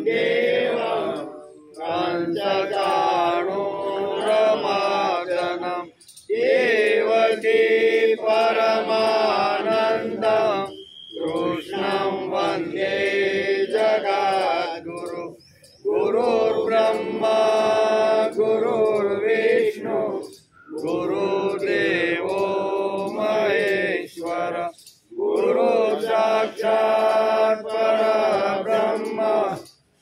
देवं कंसचाणूरमर्दनं देवकी परमानन्दं कृष्णं वन्दे जगद्गुरु गुरुर्ब्रह्मा गुरुर्विष्णु गुरुदेवो महेश्वर गुरु साक्षात् परब्रह्म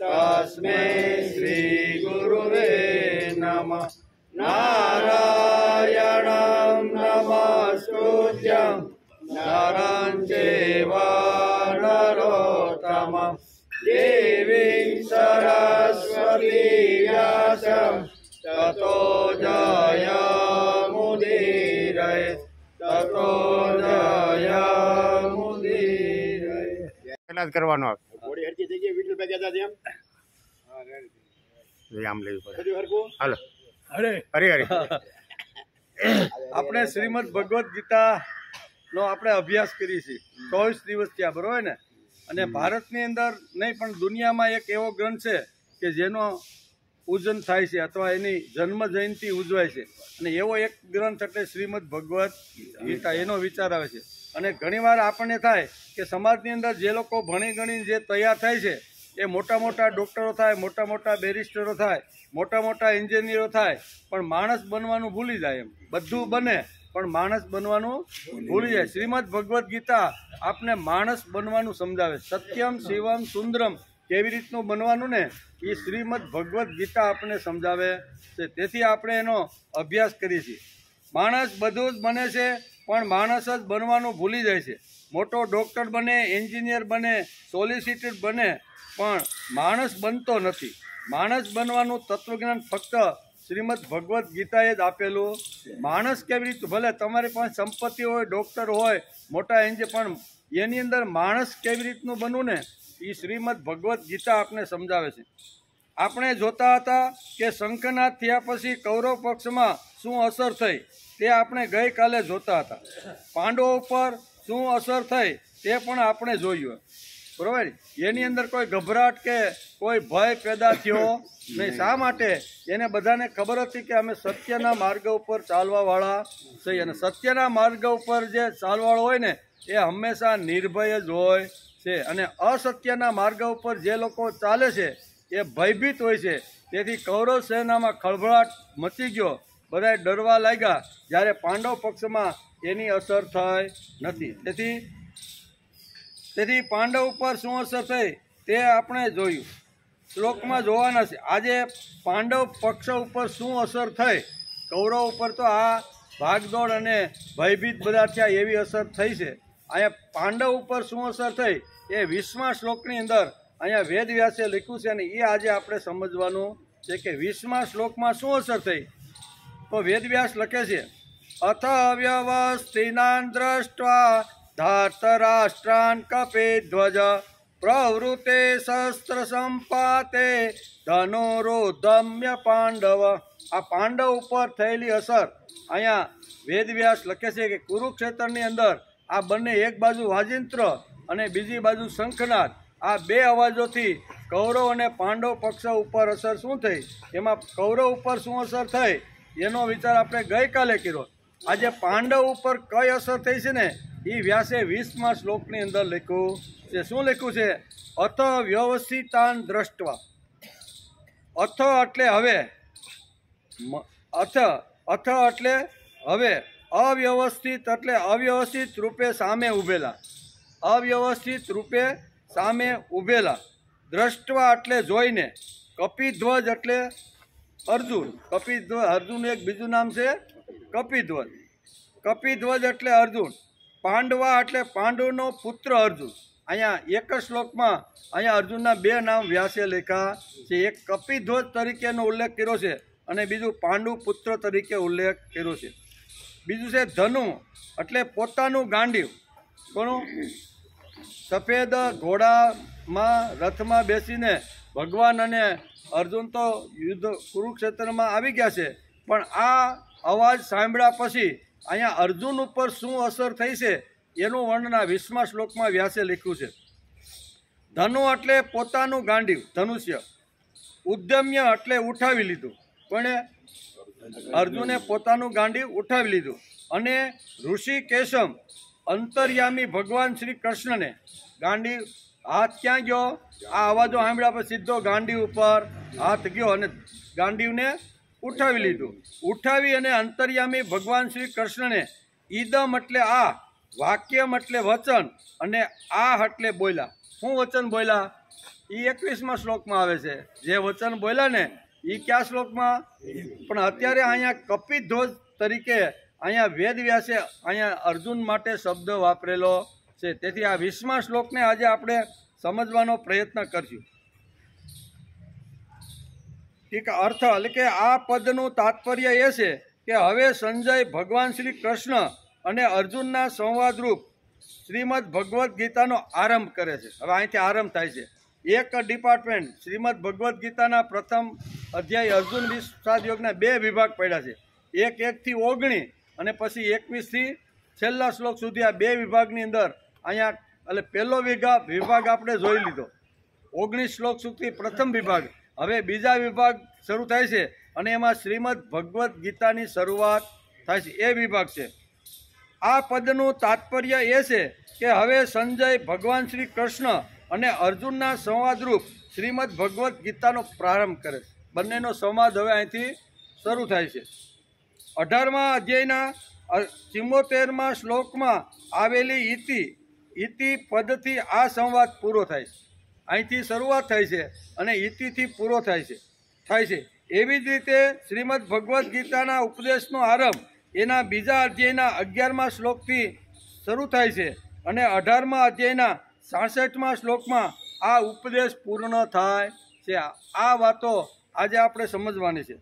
तस्मै श्री गुरुवे नमः। नारायणं नमस्कृत्यं नरं चैव नरोत्तमं देवीं सरस्वतीं व्यासं ततो जयमुदीरये ततो जयमुदीरये। પહેલા જ કરવાનો ઘોડી હરકી થઈ ગઈ વિઠ્ઠલભાઈ કહેતા તેમ આમ લેવી પડે બધું હરકું હાલો અરે હરી હરી આપણે શ્રીમદ ભગવદ્ ગીતા નો આપણે અભ્યાસ કરીએ છીએ 24 દિવસ થયા બરોબર ને અને ભારતની અંદર નહીં પણ દુનિયામાં એક એવો ગ્રંથ છે કે જેનો પૂજન થાય છે અથવા એની જન્મ જયંતિ ઉજવાય છે અને એવો એક ગ્રંથ એટલે શ્રીમદ ભગવદ્ ગીતા એનો વિચાર આવે છે અને ઘણીવાર આપણને થાય કે સમાજની અંદર જે લોકો ભણી ગણી જે તૈયાર થાય છે એ મોટા મોટા ડૉક્ટરો થાય, મોટા મોટા બેરિસ્ટરો થાય, મોટા મોટા એન્જિનિયરો થાય, પણ માણસ બનવાનું ભૂલી જાય. એમ બધું બને પણ માણસ બનવાનું ભૂલી જાય. શ્રીમદ ભગવદ્ ગીતા આપને માણસ બનવાનું સમજાવે. સત્યમ શિવમ સુંદરમ કેવી રીતનું બનવાનું ને એ શ્રીમદ ભગવદ્ ગીતા આપણને સમજાવે છે. તેથી આપણે એનો અભ્યાસ કરીએ છીએ. માણસ બધું જ બને છે પણ માણસ જ બનવાનું ભૂલી જાય છે. મોટો ડૉક્ટર બને, એન્જિનિયર બને, સોલિસિટર બને, પણ માણસ બનતો નથી. માણસ બનવાનું તત્વજ્ઞાન ફક્ત શ્રીમદ ભગવદ્ ગીતાએ જ આપેલું. માણસ કેવી રીતે, ભલે તમારી પાસે સંપત્તિ હોય, ડૉક્ટર હોય, મોટા એન્જિનિયર, પણ એની અંદર માણસ કેવી રીતનું બનવું ને એ શ્રીમદ ભગવદ્ ગીતા આપને સમજાવે છે. આપણે જોતા હતા કે શંખનાદ થયા પછી કૌરવ પક્ષમાં શું અસર થઈ તે આપણે ગઈકાલે જોતા હતા. પાંડવો ઉપર શું અસર થઈ તે પણ આપણે જોયું. બરાબર, એની અંદર કોઈ ગભરાટ કે કોઈ ભય પેદા થયો નહીં. શા માટે? એને બધાને ખબર હતી કે અમે સત્યના માર્ગ ઉપર ચાલવાવાળા છીએ અને સત્યના માર્ગ ઉપર જે ચાલવાળો હોય ને એ હંમેશા નિર્ભય જ હોય છે અને અસત્યના માર્ગ ઉપર જે લોકો ચાલે છે એ ભયભીત હોય છે. તેથી કૌરવ સેનામાં ખળભળાટ મચી ગયો, બધા ડરવા લાગ્યા, જ્યારે પાંડવ પક્ષમાં એની અસર થઈ નથી. તેથી પાંડવ ઉપર શું અસર થઈ તે આપણે જોયું, શ્લોકમાં જોવાના છે. આજે પાંડવ પક્ષ ઉપર શું અસર થઈ, કૌરવ ઉપર તો આ ભાગદોડ અને ભયભીત બધા થયા એવી અસર થઈ છે. અહીંયા પાંડવ ઉપર શું અસર થઈ એ 20મા શ્લોકની અંદર અહીંયા વેદ વ્યાસે લખ્યું છે અને એ આજે આપણે સમજવાનું છે કે 20મા શ્લોકમાં શું અસર થઈ. તો વેદ વ્યાસ લખે છે, અથ વ્યવસ્થિનાન દ્રષ્ટવા ધાર્તરાષ્ટ્રાન કપિધ્વજ પ્રવૃત્તે શસ્ત્ર સંપાતે ધનુરુધમ્ય પાંડવ. આ પાંડવ ઉપર થયેલી અસર અહીંયા વેદ વ્યાસ લખે છે કે કુરુક્ષેત્રની અંદર આ બંને, એક બાજુ વાજિંત્ર અને બીજી બાજુ શંખનાદ, આ બે અવાજોથી કૌરવ અને પાંડવ પક્ષ ઉપર અસર શું થઈ, એમાં કૌરવ ઉપર શું અસર થઈ એનો વિચાર આપણે ગઈકાલે કર્યો. આજે પાંડવ ઉપર કઈ અસર થઈ છે ને એ વ્યાસે 20મા શ્લોકની અંદર લખ્યું છે. શું લખ્યું છે? અથ વ્યવસ્થિતાન દ્રષ્ટવા. અથ એટલે હવે, અથ એટલે હવે, અવ્યવસ્થિત એટલે અવ્યવસ્થિત રૂપે સામે ઊભેલા, અવ્યવસ્થિત રૂપે સામે ઊભેલા. દ્રષ્ટવા એટલે જોઈને. કપિધ્વજ એટલે અર્જુન. કપિધ્વજ અર્જુનનું એક બીજું નામ છે કપિધ્વજ. કપિધ્વજ એટલે અર્જુન. પાંડવા એટલે પાંડવનો પુત્ર અર્જુન. અહીંયા એક જ શ્લોકમાં અહીંયા અર્જુનના બે નામ વ્યાસે લખ્યા છે. એક કપિધ્વજ તરીકેનો ઉલ્લેખ કર્યો છે અને બીજું પાંડુ પુત્ર તરીકે ઉલ્લેખ કર્યો છે. બીજું છે ધનુ એટલે પોતાનું ગાંડિવ. કોનું? સફેદ ઘોડામાં રથમાં બેસીને ભગવાન અને અર્જુન તો યુદ્ધ કુરુક્ષેત્રમાં આવી ગયા છે, પણ આ અવાજ સાંભળ્યા પછી અહીંયા અર્જુન ઉપર શું અસર થઈ છે એનું વર્ણન આ 20મા શ્લોકમાં વ્યાસે લખ્યું છે. ધનુ એટલે પોતાનું ગાંડિયું, ધનુષ્ય. ઉદ્યમ્ય એટલે ઉઠાવી લીધું. કોણે? અર્જુને પોતાનું ગાંડિયું ઉઠાવી લીધું. અને ઋષિકેશમ અંતર્યામી ભગવાન શ્રી કૃષ્ણને ગાંડી હાથ ક્યાં ગયો? આ અવાજો સાંભળ્યા પછી સીધો ગાંડી ઉપર હાથ ગયો અને ગાંડીવને ઉઠાવી લીધું. ઉઠાવી અને અંતર્યામી ભગવાન શ્રી કૃષ્ણને ઈદમ એટલે આ, વાક્યમ એટલે વચન, અને આ એટલે બોલ્યા. શું વચન બોલ્યા? એ 21મા શ્લોકમાં આવે છે. જે વચન બોલ્યા ને એ કયા શ્લોકમાં? પણ અત્યારે અહીંયા કપિધ્વજ તરીકે અહીંયા વેદવ્યાસે અહીંયા અર્જુન માટે શબ્દ વાપરેલો છે. તેથી આ 20મા શ્લોકને આજે આપણે સમજવાનો પ્રયત્ન કરશું. ઠીક, અર્થ એટલે કે આ પદનું તાત્પર્ય એ છે કે હવે સંજય ભગવાન શ્રી કૃષ્ણ અને અર્જુનના સંવાદરૂપ શ્રીમદ ભગવદ્ ગીતાનો આરંભ કરે છે. હવે અહીંથી આરંભ થાય છે. એક ડિપાર્ટમેન્ટ શ્રીમદ ભગવદ્ ગીતાના પ્રથમ અધ્યાય અર્જુન વિષાદ યોગના 2 વિભાગ પડ્યા છે. 1 થી 19 અને પછી 21 થી છેલ્લા શ્લોક સુધી. આ 2 વિભાગની અંદર અહીંયા એટલે પહેલો વિભાગ આપણે જોઈ લીધો. 19 શ્લોક સુધી પ્રથમ વિભાગ. હવે બીજા વિભાગ શરૂ થાય છે અને એમાં શ્રીમદ ભગવદ્ ગીતાની શરૂઆત થાય છે. એ વિભાગ છે. આ પદનું તાત્પર્ય એ છે કે હવે સંજય ભગવાન શ્રી કૃષ્ણ અને અર્જુનના સંવાદરૂપ શ્રીમદ ભગવદ્ ગીતાનો પ્રારંભ કરે છે. બંનેનો સંવાદ હવે અહીંથી શરૂ થાય છે. 18મા અધ્યાયના 74મા શ્લોકમાં આવેલી ઇતિ પદથી આ સંવાદ પૂરો થાય છે. અહીંથી શરૂઆત થાય છે અને ઇતિથી પૂરો થાય છે. એવી જ રીતે શ્રીમદ ભગવદ્ ગીતાના ઉપદેશનો આરંભ એના બીજા અધ્યાયના 11મા શ્લોકથી શરૂ થાય છે અને 18મા અધ્યાયના 66મા શ્લોકમાં આ ઉપદેશ પૂર્ણ થાય છે. આ વાતો આજે આપણે સમજવાની છે.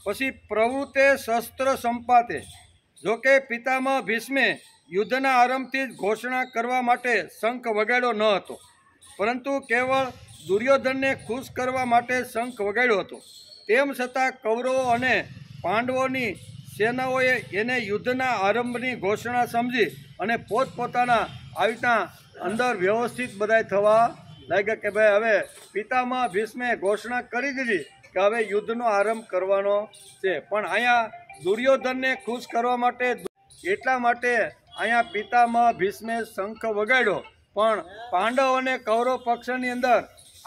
પછી પ્રવૃત્તે શસ્ત્ર સંપાતે. જોકે પિતામહ ભીષ્મે યુદ્ધના આરંભથી જ ઘોષણા કરવા માટે શંખ વગાડ્યો ન હતો, પરંતુ કેવળ દુર્યોધનને ખુશ કરવા માટે શંખ વગાડ્યો હતો. તેમ છતાં કૌરવો અને પાંડવોની સેનાઓએ એને યુદ્ધના આરંભની ઘોષણા સમજી અને પોતપોતાના આવી રીતના અંદર વ્યવસ્થિત બધાય થવા લાગ્યા કે ભાઈ હવે પિતામહ ભીષ્મે ઘોષણા કરી દીધી કે હવે યુદ્ધનો આરંભ કરવાનો છે. પણ અહીંયા દુર્યોધનને ખુશ કરવા માટે એટલા માટે અહીંયા પિતામહ ભીષ્મે શંખ વગાડ્યો. પણ પાંડવ અને કૌરવ પક્ષની અંદર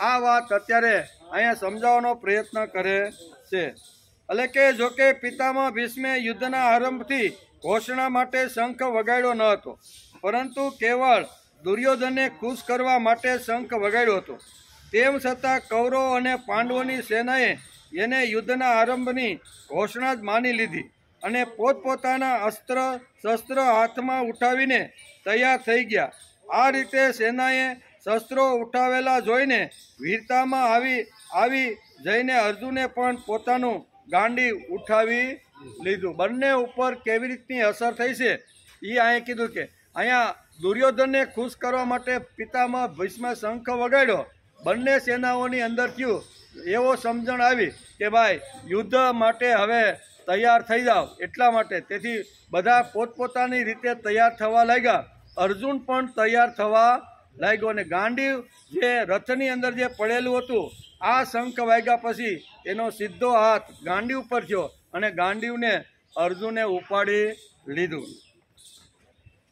આ વાત અત્યારે અહીંયા સમજાવવાનો પ્રયત્ન કરે છે. એટલે કે જોકે પિતામહ ભીષ્મે યુદ્ધના આરંભથી ઘોષણા માટે શંખ વગાડ્યો ન હતો, પરંતુ કેવળ દુર્યોધનને ખુશ કરવા માટે શંખ વગાડ્યો હતો. તેમ છતાં કૌરવો અને પાંડવોની સેનાએ એને યુદ્ધના આરંભની ઘોષણા જ માની લીધી અને પોતપોતાના અસ્ત્ર શસ્ત્ર હાથમાં ઉઠાવીને તૈયાર થઈ ગયા. આ રીતે સેનાએ શસ્ત્રો ઉઠાવેલા જોઈને વીરતામાં આવી જઈને અર્જુને પણ પોતાનું ગાંડી ઉઠાવી લીધું. બંને ઉપર કેવી રીતની અસર થઈ છે એ અહીંયા કીધું કે અહીંયા દુર્યોધનને ખુશ કરવા માટે પિતામહ ભીષ્મે શંખ વગાડ્યો. બંને સેનાઓની અંદર થયું એવો સમજણ આવી કે ભાઈ યુદ્ધ માટે હવે તૈયાર થઈ જાઓ એટલા માટે. તેથી બધા પોતપોતાની રીતે તૈયાર થવા લાગ્યા. અર્જુન પણ તૈયાર થવા લાગ્યો અને ગાંડીવ જે રથની અંદર જે પડેલું હતું આ શંખ વાગ્યા પછી એનો સીધો હાથ ગાંડી ઉપર થયો અને ગાંડીવને અર્જુને ઉપાડી લીધું.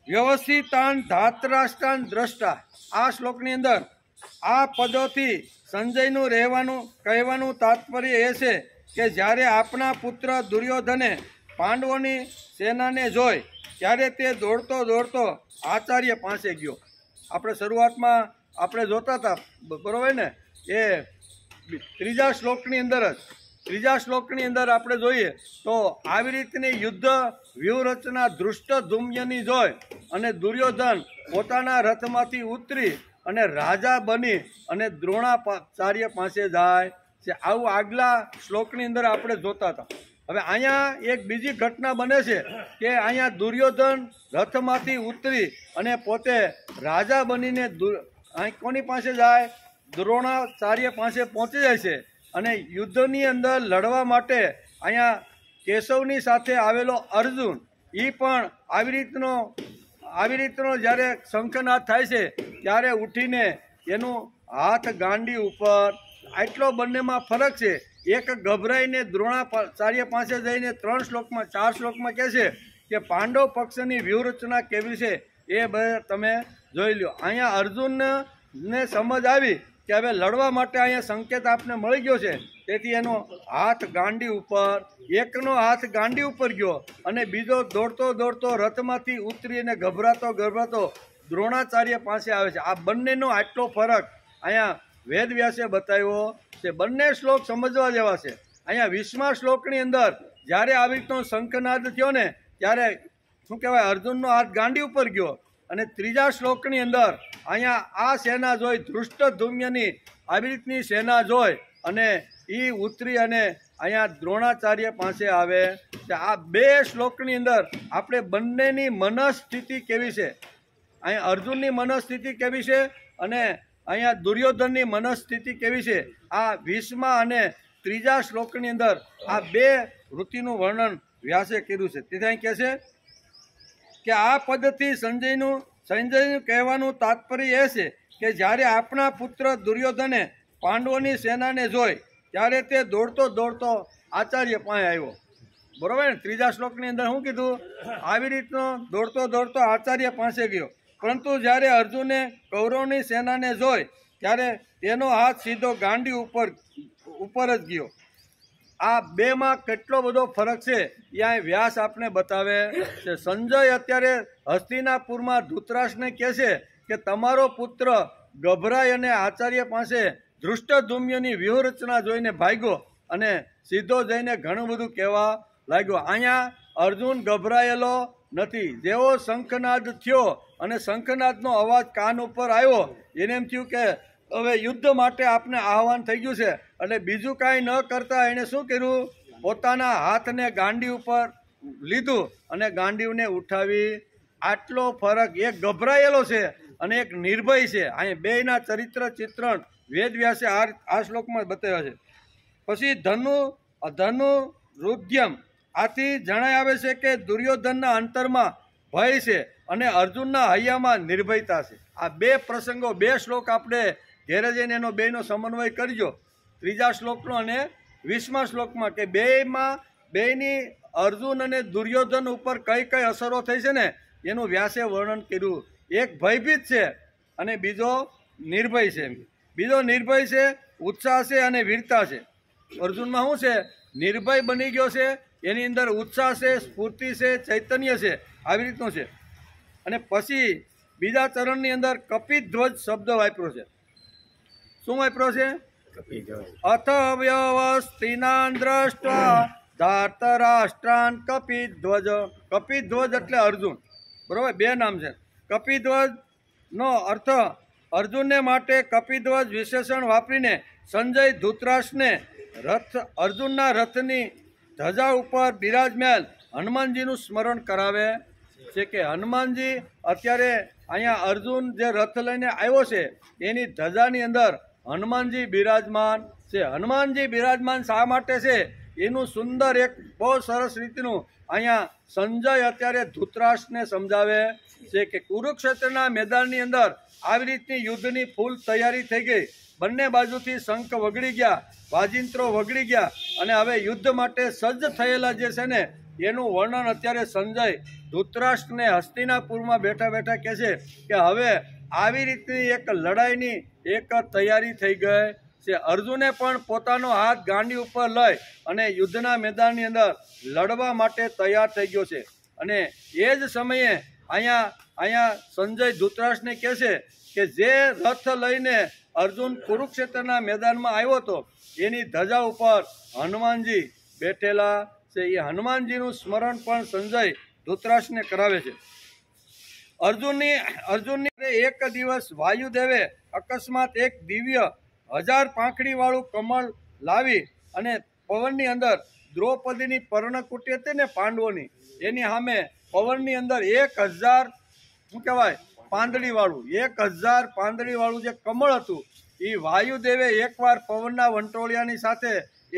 વ્યવસ્થિતાન ધાતરાષ્ટ્રાન દ્રષ્ટા. આ શ્લોકની અંદર આ પદોથી સંજયનું કહેવાનું તાત્પર્ય એ છે કે જ્યારે આપણા પુત્ર દુર્યોધને પાંડવોની સેનાને જોઈ ત્યારે તે દોડતો આચાર્ય પાસે ગયો. આપણે શરૂઆતમાં આપણે જોતા હતા બરોબર ને, એ ત્રીજા શ્લોકની અંદર આપણે જોઈએ તો આવી રીતની યુદ્ધ વ્યૂહરચના ધૃષ્ટધુમ્યની જોઈ અને દુર્યોધન પોતાના રથમાંથી ઉતરી અને રાજા બની અને દ્રોણાચાર્ય પાસે જાય છે. આવું આગલા શ્લોકની અંદર આપણે જોતા હતા. હવે અહીંયા એક બીજી ઘટના બને છે કે અહીંયા દુર્યોધન રથમાંથી ઉતરી અને પોતે રાજા બનીને કોની પાસે જાય? દ્રોણાચાર્ય પાસે પહોંચી જાય છે અને યુદ્ધની અંદર લડવા માટે અહીંયા કેશવની સાથે આવેલો અર્જુન એ પણ આવી રીતનો જ્યારે શંખનાદ થાય છે ત્યારે ઉઠીને એનું હાથ ગાંડી ઉપર, આટલો બંનેમાં ફરક છે. એક ગભરાઈને દ્રોણાચાર્ય પાસે જઈને 3 શ્લોકમાં 4 શ્લોકમાં કહે છે કે પાંડવ પક્ષની વ્યૂહરચના કેવી છે એ બધા તમે જોઈ લો. અહીંયા અર્જુનને સમજ આવી કે હવે લડવા માટે અહીંયા સંકેત આપને મળી ગયો છે, તેથી એનો હાથ ગાંડી ઉપર, એકનો હાથ ગાંડી ઉપર ગયો અને બીજો દોડતો દોડતો રથમાંથી ઉતરીને ગભરાતો દ્રોણાચાર્ય પાસે આવે છે. આ બંનેનો આટલો ફરક અહીંયા વેદવ્યાસે બતાવ્યો છે. બંને શ્લોક સમજવા જેવા છે. અહીંયા 20મા શ્લોકની અંદર જ્યારે આવી રીતનો શંખનાદ થયો ને ત્યારે શું કહેવાય, અર્જુનનો હાથ ગાંડી ઉપર ગયો. અને 3જા શ્લોકની અંદર અહીંયા આ સેના જોઈ, ધૃષ્ટદ્યુમ્નની આવી રીતની સેના જોઈ અને એ ઉતરી અને અહીંયા દ્રોણાચાર્ય પાસે આવે. આ 2 શ્લોકની અંદર આપણે બંનેની મનસ્થિતિ કેવી છે, અહીંયા અર્જુનની મનસ્થિતિ કેવી છે અને અહીંયા દુર્યોધનની મનસ્થિતિ કેવી છે, આ 20મા અને 3જા શ્લોકની અંદર આ 2 વૃત્તિનું વર્ણન વ્યાસે કર્યું છે. તેથી અહીં કહે છે કે આ પદથી સંજયનું કહેવાનું તાત્પર્ય એ છે કે જ્યારે આપણા પુત્ર દુર્યોધને પાંડવોની સેનાને જોઈ ત્યારે તે દોડતો આચાર્ય પાસે આવ્યો. બરોબર ને? 3જા શ્લોકની અંદર શું કીધું, આવી રીતનો દોડતો આચાર્ય પાસે ગયો. પરંતુ જ્યારે અર્જુને કૌરવની સેનાને જોઈ ત્યારે તેનો હાથ સીધો ગાંડી ઉપર જ ગયો. આ 2માં કેટલો બધો ફરક છે એ અહીં વ્યાસ આપણે બતાવે છે. સંજય અત્યારે હસ્તિનાપુરમાં ધૃતરાષ્ટ્રને કહે છે કે તમારો પુત્ર ગભરાય અને આચાર્ય પાસે ધૃષ્ટદ્યુમ્નની વ્યૂહરચના જોઈને ભાગ્યો અને સીધો જઈને ઘણું બધું કહેવા લાગ્યો. અહીંયા અર્જુન ગભરાયેલો નથી. જેવો શંખનાદ થયો અને શંખનાદનો અવાજ કાન ઉપર આવ્યો એને એમ થયું કે હવે યુદ્ધ માટે આપને આહવાન થઈ ગયું છે. એટલે બીજું કાંઈ ન કરતા એણે શું કર્યું, પોતાના હાથને ગાંડી ઉપર લીધું અને ગાંડીને ઉઠાવી. આટલો ફરક, એક ગભરાયેલો છે અને એક નિર્ભય છે. અહીં 2ના ચરિત્ર ચિત્રણ વેદવ્યાસે આ શ્લોકમાં બતાવ્યા છે. પછી ધનુ રુદ્યમ, આથી જણાય આવે છે કે દુર્યોધનના અંતરમાં ભય છે અને અર્જુનના હૈયામાં નિર્ભયતા છે. આ 2 પ્રસંગો, 2 શ્લોક આપણે ઘેરે જઈને એનો 2નો સમન્વય કરજો. 3જા શ્લોકનો અને 20મા શ્લોકમાં કે 2ની અર્જુન અને દુર્યોધન ઉપર કઈ અસરો થઈ છે ને એનું વ્યાસે વર્ણન કર્યું. એક ભયભીત છે અને બીજો નિર્ભય છે. બીજો નિર્ભય છે, ઉત્સાહ છે અને વીરતા છે. અર્જુનમાં શું છે, નિર્ભય બની ગયો છે, એની અંદર ઉત્સાહ છે, સ્ફૂર્તિ છે, ચૈતન્ય છે, આવી રીતનું છે. અને પછી બીજા ચરણની અંદર કપિધ્વજ શબ્દ વાપર્યો છે. શું વાપર્યો છે? અથ વ્યવસ્થિનાન દ્રષ્ટા ધાર્તરાષ્ટ્રાન કપિધ્વજ. કપિધ્વજ એટલે અર્જુન. બરોબર? 2 નામ છે. કપિધ્વજનો અર્થ અર્જુનને માટે કપિધ્વજ વિશેષણ વાપરીને સંજય ધૃતરાષ્ટ્રને અર્જુનના રથની ધજા ઉપર બિરાજમાન હનુમાનજીનું સ્મરણ કરાવે છે કે હનુમાનજી અત્યારે અહીંયા અર્જુન જે રથ લઈને આવ્યો છે એની ધજાની અંદર હનુમાનજી બિરાજમાન છે. હનુમાનજી બિરાજમાન શા માટે છે એનું સુંદર એક બહુ સરસ રીતનું અહીંયા સંજય અત્યારે ધૃતરાષ્ટ્રને સમજાવે છે કે કુરુક્ષેત્રના મેદાનની અંદર આવી રીતની યુદ્ધની ફૂલ તૈયારી થઈ ગઈ. બંને બાજુથી શંખ વગડી ગયા, વાજિંત્રો વગડી ગયા અને હવે યુદ્ધ માટે સજ્જ થયેલા જે છે ને એનું વર્ણન અત્યારે સંજય ધૃતરાષ્ટ્રને હસ્તિનાપુરમાં બેઠા કહે છે કે હવે આવી રીતની એક લડાઈની એક તૈયારી થઈ ગઈ છે. અર્જુને પણ પોતાનો હાથ ગાંડી ઉપર લઈ અને યુદ્ધના મેદાનની અંદર લડવા માટે તૈયાર થઈ ગયો છે. અને એ જ સમયે અહીંયા સંજય ધૃતરાષ્ટ્રને કહે છે કે જે રથ લઈને અર્જુન કુરુક્ષેત્રના મેદાનમાં આવ્યો હતો એની ધજા ઉપર હનુમાનજી બેઠેલા છે. એ હનુમાનજીનું સ્મરણ પણ સંજય ધૃતરાષ્ટ્રને કરાવે છે. અર્જુનની એક દિવસ વાયુદેવે અકસ્માત એક દિવ્ય 1000 પાંખડીવાળું કમળ લાવી અને પવનની અંદર દ્રૌપદીની પર્ણકુટી હતી ને પાંડવોની, એની સામે પવનની અંદર 1000 શું કહેવાય પાંદડીવાળું 1000 પાંદડીવાળું જે કમળ હતું એ વાયુદેવે એકવાર પવનના વંટોળિયાની સાથે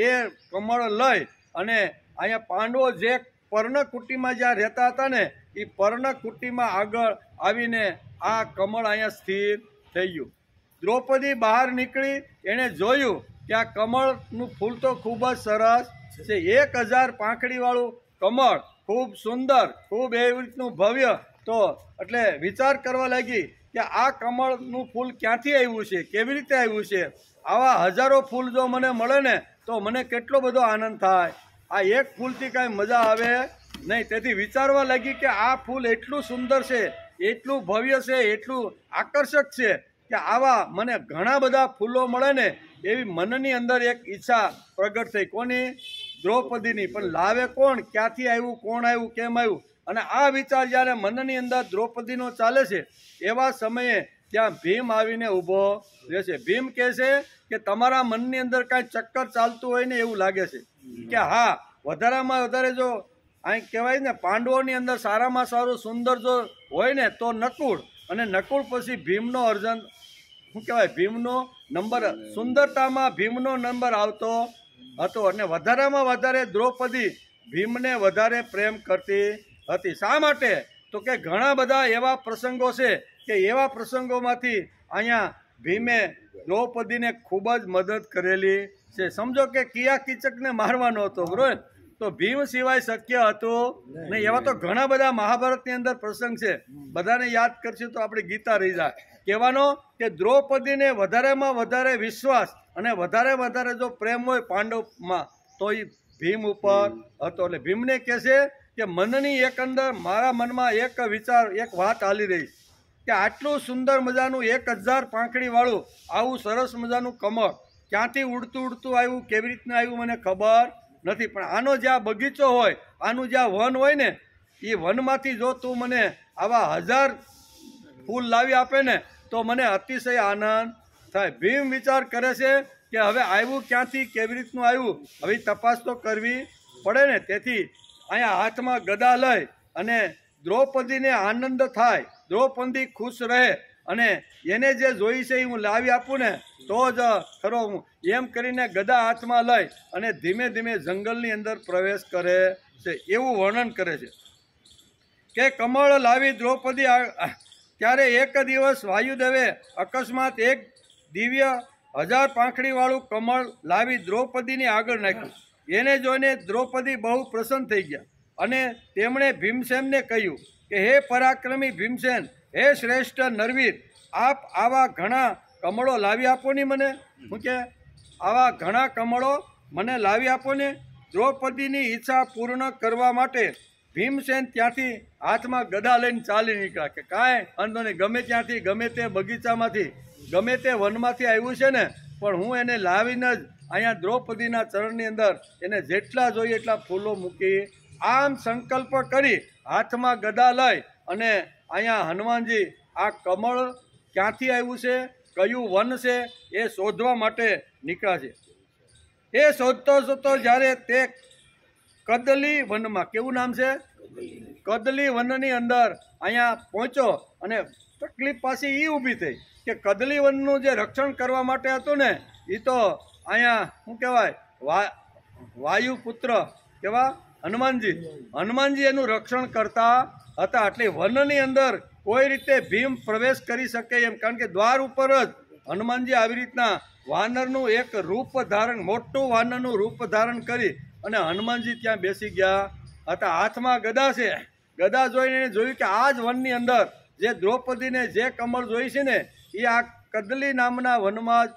એ કમળ લઈ અને અહીંયા પાંડવો જે પર્ણકુટીમાં જ્યાં રહેતા હતા ને એ પર્ણકુટીમાં આગળ આવીને આ કમળ અહીંયા સ્થિર થઈ ગયું. દ્રૌપદી બહાર નીકળી એણે જોયું કે આ કમળનું ફૂલ તો ખૂબ જ સરસ છે. 1000 પાંખડીવાળું કમળ, ખૂબ સુંદર, ખૂબ એવી રીતનું ભવ્ય. તો એટલે વિચાર કરવા લાગી કે આ કમળનું ફૂલ ક્યાંથી આવ્યું છે, કેવી રીતે આવ્યું છે. આવા હજારો ફૂલ જો મને મળે ને તો મને કેટલો બધો આનંદ થાય. આ એક ફૂલથી કાંઈ મજા આવે નહીં. તેથી વિચારવા લાગી કે આ ફૂલ એટલું સુંદર છે, એટલું ભવ્ય છે, એટલું આકર્ષક છે કે આવા મને ઘણા બધા ફૂલો મળે ને એવી મનની અંદર એક ઈચ્છા પ્રગટ થઈ. કોની? દ્રૌપદીની. પણ લાવે કોણ, ક્યાંથી આવ્યું, કોણ આવ્યું, કેમ આવ્યું? અને આ વિચાર જ્યારે મનની અંદર દ્રૌપદીનો ચાલે છે એવા સમયે ત્યાં ભીમ આવીને ઊભો રહેશે. ભીમ કહે છે કે તમારા મનની અંદર કાંઈ ચક્કર ચાલતું હોય ને એવું લાગે છે કે હા, વધારેમાં વધારે જો અહીં કહેવાય ને પાંડવોની અંદર સારામાં સારું સુંદર જો હોય ને તો નકુળ, અને નકુળ પછી ભીમનો અર્જન શું કહેવાય, ભીમનો નંબર, સુંદરતામાં ભીમનો નંબર આવતો હતો. અને વધારેમાં વધારે દ્રૌપદી ભીમને વધારે પ્રેમ કરતી હતી. શા માટે? તો કે ઘણા બધા એવા પ્રસંગો છે કે એવા પ્રસંગોમાંથી અહીંયા ભીમે દ્રૌપદીને ખૂબ જ મદદ કરેલી છે. સમજો કે કિયા કીચકને મારવાનો હતો, બરોબર, તો ભીમ સિવાય શક્ય હતું નહીં. એવા તો ઘણા બધા મહાભારતની અંદર પ્રસંગ છે, બધાને યાદ કરશે તો આપણી ગીતા રહી જાય. કહેવાનો કે દ્રૌપદીને વધારેમાં વધારે વિશ્વાસ અને વધારે જો પ્રેમ હોય પાંડવમાં તો એ ભીમ ઉપર હતો. એટલે ભીમને કહે છે કે મનની એક અંદર મારા મનમાં એક વિચાર, એક વાત હાલી રહી કે આટલું સુંદર મજાનું 1000 પાંખડીવાળું આવું સરસ મજાનું કમળ ક્યાંથી ઉડતું આવ્યું, કેવી રીતના આવ્યું મને ખબર નથી. પણ આનો જ્યાં બગીચો હોય, આનું જ્યાં વન હોય ને એ વનમાંથી જો તું મને આવા 1000 ફૂલ લાવી આપે ને તો મને અતિશય આનંદ થાય. ભીમ વિચાર કરે છે કે હવે આવ્યું ક્યાંથી, કેવી રીતનું આવ્યું, હવે તપાસ તો કરવી પડે ને. તેથી અહીંયા હાથમાં ગદા લઈ અને દ્રૌપદીને આનંદ થાય, દ્રૌપદી ખુશ રહે અને એને જે જોઈ છે એ હું લાવી આપું ને તો જ ખરો હું, એમ કરીને ગદા હાથમાં લઈ અને ધીમે ધીમે જંગલની અંદર પ્રવેશ કરે છે. એવું વર્ણન કરે છે કે કમળ લાવી દ્રૌપદી. ત્યારે એક દિવસ વાયુદેવે અકસ્માત એક દિવ્ય 1000 પાંખડીવાળું કમળ લાવી દ્રૌપદીની આગળ નાખ્યું. એને જોઈને દ્રૌપદી બહુ પ્રસન્ન થઈ ગયા અને તેમણે ભીમસેનને કહ્યું કે હે પરાક્રમી ભીમસેન, હે શ્રેષ્ઠ નરવીર, આપ આવા ઘણા કમળો લાવી આપો ને મને. શું કે આવા ઘણા કમળો મને લાવી આપો ને. દ્રૌપદીની ઈચ્છા પૂર્ણ કરવા માટે ભીમસેન ત્યાંથી હાથમાં ગદા લઈને ચાલી નીકળ્યા કે કાંઈ વાંધો નહીં, ગમે ત્યાંથી, ગમે તે બગીચામાંથી, ગમે તે વનમાંથી આવ્યું છે ને પણ હું એને લાવીને જ અહીંયા દ્રૌપદીના ચરણની અંદર એને જેટલા જોઈએ એટલા ફૂલો મૂકી. આમ સંકલ્પ કરી હાથમાં ગદા લઈ અને અહીંયા હનુમાનજી આ કમળ ક્યાંથી આવ્યું છે, કયું વન છે એ શોધવા માટે નીકળ્યા છે. એ શોધતો જ્યારે તે કદલી વનમાં, કેવું નામ છે, કદલી વનની અંદર અહીંયા પહોંચ્યો અને તકલીફ પાછી એ ઊભી થઈ કે કદલી વનનું જે રક્ષણ કરવા માટે હતું ને એ તો અહીંયા શું કહેવાય વાયુપુત્ર કેવા હનુમાનજી એનું રક્ષણ કરતા હતા. એટલે વનની અંદર કોઈ રીતે ભીમ પ્રવેશ કરી શકે એમ, કારણ કે દ્વાર ઉપર જ હનુમાનજી આવી રીતના વાનરનું એક રૂપ ધારણ, મોટું વાનરનું રૂપ ધારણ કરી અને હનુમાનજી ત્યાં બેસી ગયા હતા. હાથમાં ગદા છે. ગદા જોઈને જોયું કે આ જ વનની અંદર જે દ્રૌપદીને જે કમળ જોઈ છે ને એ આ કદલી નામના વનમાં જ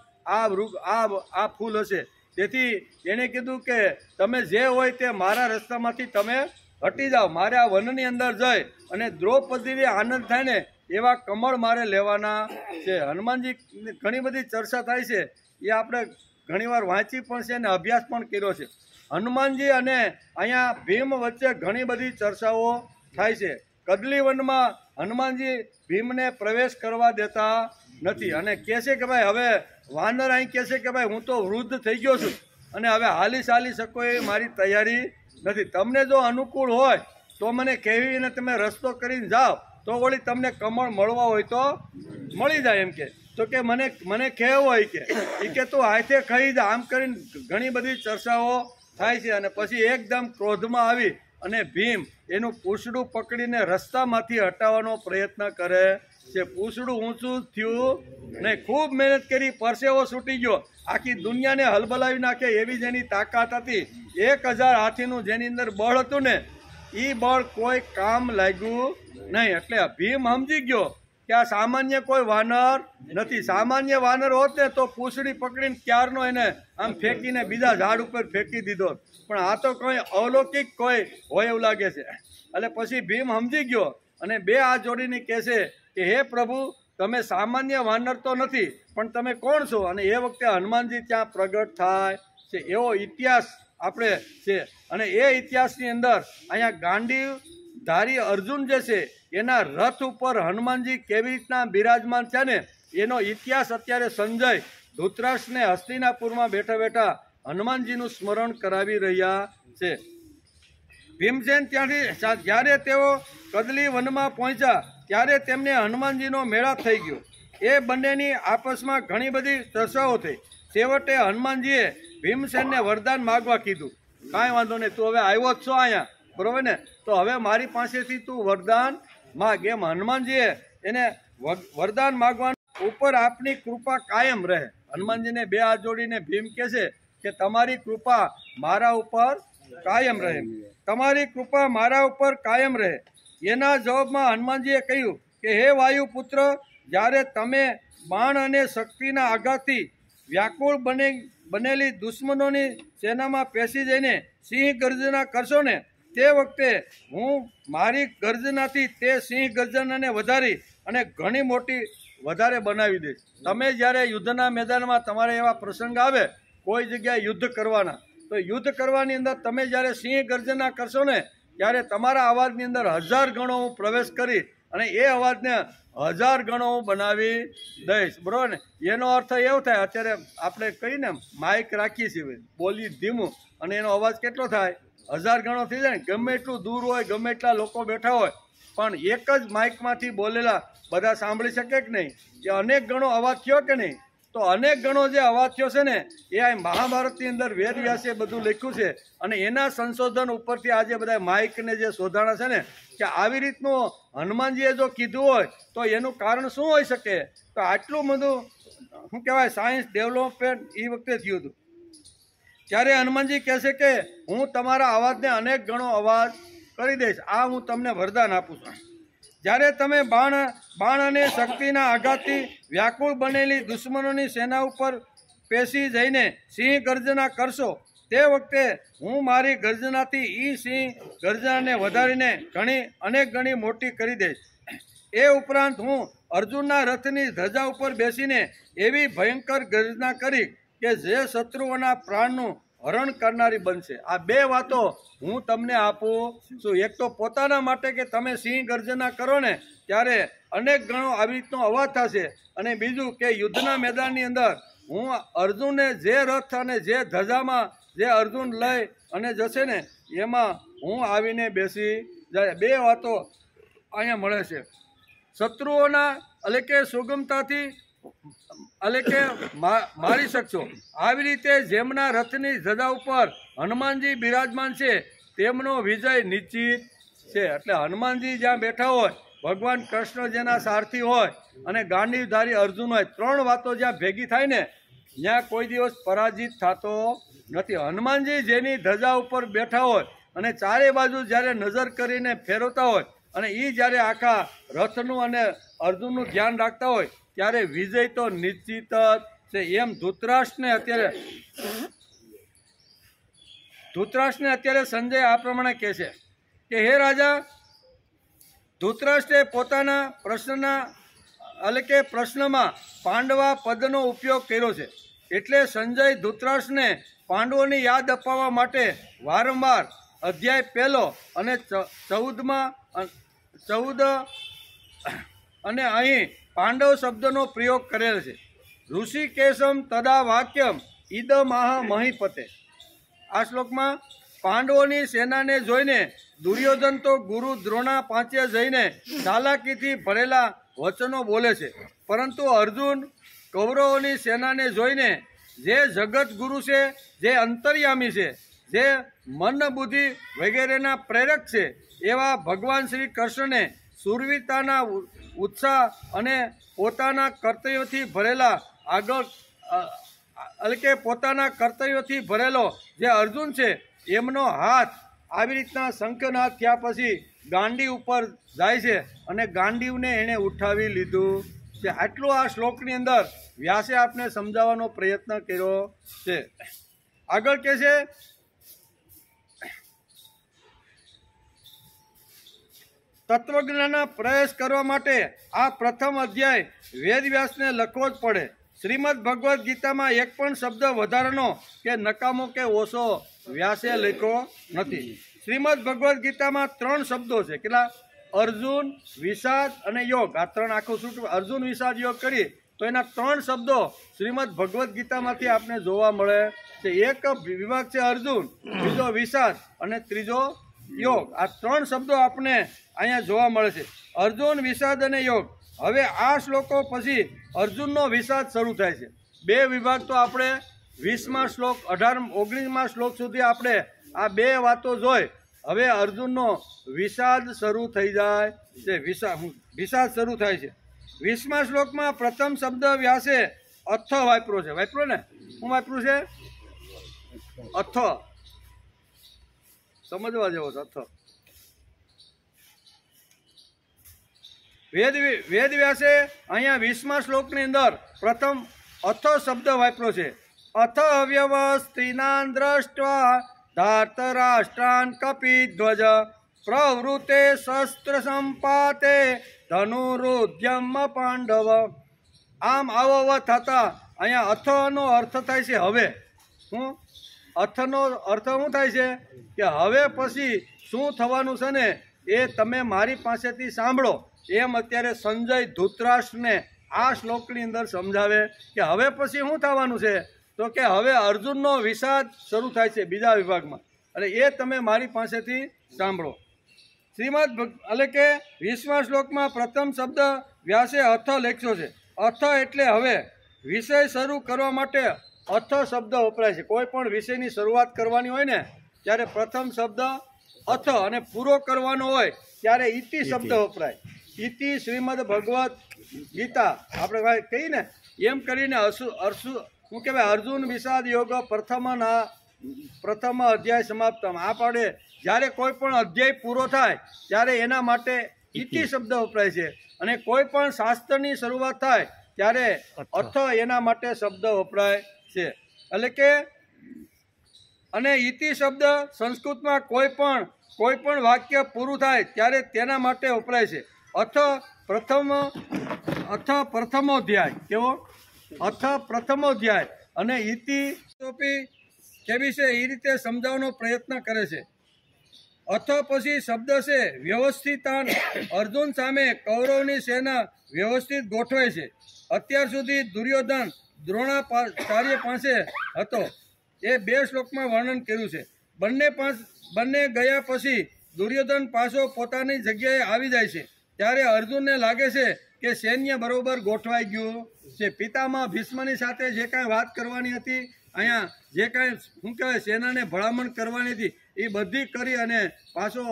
આ ફૂલ હશે. તેથી એણે કીધું કે તમે જે હોય તે મારા રસ્તામાંથી તમે હટી જાઓ, મારે આ વનની અંદર જઈ અને દ્રૌપદીને આનંદ થાય ને એવા કમળ મારે લેવાના છે. હનુમાનજી ઘણી બધી ચર્ચા થાય છે, એ આપણે ઘણીવાર વાંચી પણ છે અને અભ્યાસ પણ કર્યો છે. હનુમાનજી અને અહીંયા ભીમ વચ્ચે ઘણી બધી ચર્ચાઓ થાય છે. કદલી વનમાં હનુમાનજી ભીમને પ્રવેશ કરવા દેતા નથી અને કહે છે કે ભાઈ હવે વાનર અહીં કહે છે કે ભાઈ હું તો વૃદ્ધ થઈ ગયો છું અને હવે હાલી શકો એ મારી તૈયારી નથી. તમને જો અનુકૂળ હોય તો મને કહેવીને તમે રસ્તો કરીને જાઓ તો વળી તમને કમળ મળવા હોય તો મળી જાય એમ કે. તો કે મને કહેવું હોય કે તું હાથે ખાઈ જા, આમ કરીને ઘણી બધી ચર્ચાઓ થાય છે. અને પછી એકદમ ક્રોધમાં આવી અને ભીમ એનું પૂંછડું પકડીને રસ્તામાંથી હટાવવાનો પ્રયત્ન કરે છે પૂછડું ઊંચું થયું નહીં. ખૂબ મહેનત કરી, પરસેવો છૂટી ગયો, આખી દુનિયાને હલબલાવી નાખે એવી જેની તાકાત હતી. 1000 હાથીનું જેની અંદર બળ હતું ને, એ બળ કોઈ કામ લાગ્યું નહીં. એટલે ભીમ સમજી ગયો કે આ સામાન્ય કોઈ વાનર નથી. સામાન્ય વાનર હોત ને તો પૂંછડી પકડીને ક્યારનો એને આમ ફેંકીને બીજા ઝાડ ઉપર ફેંકી દીધો, પણ આ તો કોઈ અલૌકિક કોઈ હોય એવું લાગે છે. એટલે પછી ભીમ સમજી ગયો અને 2 હાથ જોડીને કહે છે કે હે પ્રભુ, તમે સામાન્ય વાનર તો નથી, પણ તમે કોણ છો? અને એ વખતે હનુમાનજી ત્યાં પ્રગટ થાય છે. એવો ઇતિહાસ આપણે છે. અને એ ઇતિહાસની અંદર અહીંયા ગાંડીવ ધારી અર્જુન જે છે એના રથ ઉપર હનુમાનજી કેવી રીતના બિરાજમાન છે ને, એનો ઇતિહાસ અત્યારે સંજય ધૃતરાષ્ટ્રને હસ્તિનાપુરમાં બેઠા બેઠા હનુમાનજીનું સ્મરણ કરાવી રહ્યા છે. ભીમસેન ત્યાંથી જ્યારે તેઓ કદલી વનમાં પહોંચ્યા ત્યારે તેમને હનુમાનજીનો મેળાપ થઈ ગયો. એ બંનેની આપસમાં ઘણી બધી ચર્ચાઓ થઈ. છેવટે હનુમાનજીએ ભીમસેનને વરદાન માગવા કીધું. કાંઈ વાંધો નહીં, તું હવે આવ્યો જ છો અહીંયા, બરોબર ને, તો હવે મારી પાસેથી તું વરદાન માગ. એમ હનુમાનજીએ એને વરદાન માગવાનું ઉપર આપની કૃપા કાયમ રહે. હનુમાનજીને 2 હાથ જોડીને ભીમ કહે છે કે તમારી કૃપા મારા ઉપર કાયમ રહે, તમારી કૃપા મારા ઉપર કાયમ રહે. એના જવાબમાં હનુમાનજીએ કહ્યું કે હે વાયુપુત્ર, જ્યારે તમે બાણ અને શક્તિના આઘાતથી વ્યાકુળ બનેલી દુશ્મનોની સેનામાં પેસી જઈને સિંહ ગર્જના કરશો ને, તે વખતે હું મારી ગર્જનાથી તે સિંહ ગર્જનાને વધારી અને ઘણી મોટી વધારે બનાવી દઈશ. તમે જ્યારે યુદ્ધના મેદાનમાં તમારે એવા પ્રસંગ આવે, કોઈ જગ્યાએ યુદ્ધ કરવાના, તો યુદ્ધ કરવાની અંદર તમે જ્યારે સિંહ ગર્જના કરશો ને, ત્યારે તમારા અવાજની અંદર 1000 ગણો હું પ્રવેશ કરી અને એ અવાજને 1000 ગણો હું બનાવી દઈશ, બરોબર ને. એનો અર્થ એવો થાય, અત્યારે આપણે કહીને માઇક રાખીએ છીએ, બોલી ધીમું અને એનો અવાજ કેટલો થાય? 1000 ગણો થઈ જાય ને. ગમે એટલું દૂર હોય, ગમે એટલા લોકો બેઠા હોય, પણ એક જ માઇકમાંથી બોલેલા બધા સાંભળી શકે કે નહીં? કે અનેક ગણો અવાજ થયો કે નહીં? તો અનેક ગણો જે અવાજ થયો છે ને, એ આ મહાભારતની અંદર વેદવ્યાસે બધું લખ્યું છે. અને એના સંશોધન ઉપરથી આજે બધા માઇકને જે શોધાણા છે ને, કે આવી રીતનું હનુમાનજીએ જો કીધું હોય તો એનું કારણ શું હોઈ શકે? તો આટલું બધું શું કહેવાય સાયન્સ ડેવલપમેન્ટ એ વખતે થયું હતું. ત્યારે હનુમાનજી કહે છે કે હું તમારા અવાજને અનેક ગણો અવાજ કરી દઈશ, આ હું તમને વરદાન આપું છું. જ્યારે તમે બાણ અને શક્તિના આઘાતથી વ્યાકુળ બનેલી દુશ્મનોની સેના ઉપર પેસી જઈને સિંહ ગર્જના કરશો, તે વખતે હું મારી ગર્જનાથી એ સિંહ ગર્જનાને વધારીને અનેક ગણી મોટી કરી દઈશ. એ ઉપરાંત હું અર્જુનના રથની ધજા ઉપર બેસીને એવી ભયંકર ગર્જના કરી કે જે શત્રુઓના પ્રાણનું હરણ કરનારી બનશે. આ 2 વાતો હું તમને આપું છું. એક તો પોતાના માટે કે તમે સિંહ ગર્જના કરો ને ત્યારે અનેક ગણો આવી રીતનો અવાજ થશે, અને બીજું કે યુદ્ધના મેદાનની અંદર હું અર્જુનને જે રથ અને જે ધજામાં જે અર્જુન લઈ અને જશે ને એમાં હું આવીને બેસી જાય. 2 વાતો અહીંયા મળે છે. શત્રુઓના એટલે કે સુગમતાથી એટલે કે મારી શકશો. આવી રીતે જેમના રથની ધજા ઉપર હનુમાનજી બિરાજમાન છે તેમનો વિજય નિશ્ચિત છે. એટલે હનુમાનજી જ્યાં બેઠા હોય, ભગવાન કૃષ્ણ જેના સારથી હોય અને ગાંડીવધારી અર્જુન હોય, 3 વાતો જ્યાં ભેગી થાય ને ત્યાં કોઈ દિવસ પરાજિત થતો નથી. હનુમાનજી જેની ધજા ઉપર બેઠા હોય અને ચારે બાજુ જ્યારે નજર કરીને ફેરવતા હોય અને એ જ્યારે આખા રથનું અને અર્જુનનું ધ્યાન રાખતા હોય ત્યારે વિજય તો નિશ્ચિત જ છે. એમ ધૃતરાષ્ટ્રને અત્યારે સંજય આ પ્રમાણે કહે છે કે હે રાજા, ધૃતરાષ્ટ્રે પોતાના પ્રશ્નમાં પાંડવા પદનો ઉપયોગ કર્યો છે. એટલે સંજય ધૃતરાષ્ટ્રને પાંડવોની યાદ અપાવવા માટે વારંવાર અધ્યાય 1 અને 14 અને અહીં પાંડવ શબ્દનો પ્રયોગ કરેલ છે. ઋષિકેશમ તદા વાક્યમ ઇદમાહ મહીપતે. આ શ્લોકમાં પાંડવોની સેનાને જોઈને દુર્યોધન તો ગુરુ દ્રોણા પાસે જઈને ચાલાકીથી ભરેલા વચનો બોલે છે, પરંતુ અર્જુન કૌરવોની સેનાને જોઈને જે જગત ગુરુ છે, જે અંતર્યામી છે, જે મન બુદ્ધિ વગેરેના પ્રેરક છે એવા ભગવાન શ્રી કૃષ્ણને શૂરવીરતાના ઉત્સાહ અને પોતાના કર્તવ્યોથી ભરેલા એટલે કે પોતાના કર્તવ્યોથી ભરેલો જે અર્જુન છે એમનો હાથ આવી રીતના શંખનાદ થયા પછી ગાંડી ઉપર જાય છે અને ગાંડીવને એણે ઉઠાવી લીધું છે. આટલું આ શ્લોકની અંદર વ્યાસે આપને સમજાવવાનો પ્રયત્ન કર્યો છે. આગળ કે છે તત્વજ્ઞાનના પ્રયાસ કરવા માટે આ પ્રથમ અધ્યાય વેદવ્યાસને લખવો જ પડે. શ્રીમદ ભગવદ્ ગીતામાં એક પણ શબ્દ વધારાનો કે નકામો કે ઓછો વ્યાસે લખ્યો નથી. શ્રીમદ ભગવદ્ ગીતામાં 3 શબ્દો છે. કેટલા? અર્જુન, વિષાદ અને યોગ. આ 3 આખું સૂત્ર અર્જુન વિષાદ યોગ કરી તો એના 3 શબ્દો શ્રીમદ ભગવદ્ ગીતામાંથી આપણે જોવા મળે છે. એક વિભાગ છે અર્જુન, બીજો વિષાદ અને ત્રીજો યોગ. આ 3 શબ્દો આપણે અહીંયા જોવા મળે છે. અર્જુન, વિષાદ અને યોગ. હવે આ શ્લોકો પછી અર્જુનનો વિષાદ શરૂ થાય છે. 2 વિભાગ તો આપણે 20મા શ્લોક 19મા શ્લોક સુધી આપણે આ 2 વાતો જોઈ. હવે અર્જુનનો વિષાદ શરૂ થઈ જાય છે. વિષાદ શરૂ થાય છે. 20મા શ્લોકમાં પ્રથમ શબ્દ વ્યાસે અથ વાપરો છે. વાપરો ને? શું વાપરું છે? અથ. સમજવા જેવો છે અથ. વેદ વ્યાસે અહીંયા 20મા શ્લોકની અંદર પ્રથમ અથ શબ્દ વાપરો છે. અથ અવ્યવસ્થિનાન દ્રષ્ટવા ધાર્તરાષ્ટ્રાન કપિધ્વજ પ્રવૃતે શસ્ત્ર સંપાતે ધનુરુદ્યમ પાંડવ. આમ આવો થતા અહીંયા અથનો અર્થ થાય છે હવે. શું અથનો અર્થ શું થાય છે? કે હવે પછી શું થવાનું છે ને એ તમે મારી પાસેથી સાંભળો. એમ અત્યારે સંજય ધૃતરાષ્ટ્રને આ શ્લોકની અંદર સમજાવે કે હવે પછી શું થવાનું છે. તો કે હવે અર્જુનનો વિષાદ શરૂ થાય છે બીજા વિભાગમાં, અને એ તમે મારી પાસેથી સાંભળો. શ્રીમદ એટલે કે 20મા શ્લોકમાં પ્રથમ શબ્દ વ્યાસે અથ લખ્યો છે. અથ એટલે હવે. વિષય શરૂ કરવા માટે અથ શબ્દ વપરાય છે. કોઈ પણ વિષયની શરૂઆત કરવાની હોય ને ત્યારે પ્રથમ શબ્દ અથ, અને પૂરો કરવાનો હોય ત્યારે ઇતિ શબ્દ વપરાય. ઇતિ શ્રીમદ ભગવદ્ ગીતા આપણે કહીએ ને એમ કરીને શું કહેવાય? અર્જુન વિષાદ યોગ પ્રથમ અધ્યાય સમાપ્તમ. આ પાડે જ્યારે કોઈ પણ અધ્યાય પૂરો થાય ત્યારે એના માટે ઇતિ શબ્દ વપરાય છે, અને કોઈ પણ શાસ્ત્રની શરૂઆત થાય ત્યારે અર્થ એના માટે શબ્દ વપરાય છે. એટલે કે અને ઇતિ શબ્દ સંસ્કૃતમાં કોઈ પણ વાક્ય પૂરું થાય ત્યારે તેના માટે વપરાય છે. અથ પ્રથમોધ્યાય. કેવો? અથ પ્રથમોધ્યાય. અને ઇતિ કેવી છે એ રીતે સમજાવવાનો પ્રયત્ન કરે છે. અથ પછી શબ્દ છે વ્યવસ્થિતાન. અર્જુન સામે કૌરવની સેના વ્યવસ્થિત ગોઠવાય છે. અત્યાર સુધી દુર્યોધન દ્રોણાચાર્ય પાસે હતો એ 2 શ્લોકમાં વર્ણન કર્યું છે. બંને ગયા પછી દુર્યોધન પાછો પોતાની જગ્યાએ આવી જાય છે. ત્યારે અર્જુનને લાગે છે કે સૈન્ય બરોબર ગોઠવાઈ ગયું છે. પિતામાં ભીષ્મની સાથે જે કાંઈ વાત કરવાની હતી, અહીંયા જે કાંઈ શું કહેવાય સેનાને ભલામણ કરવાની હતી એ બધી કરી અને પાછો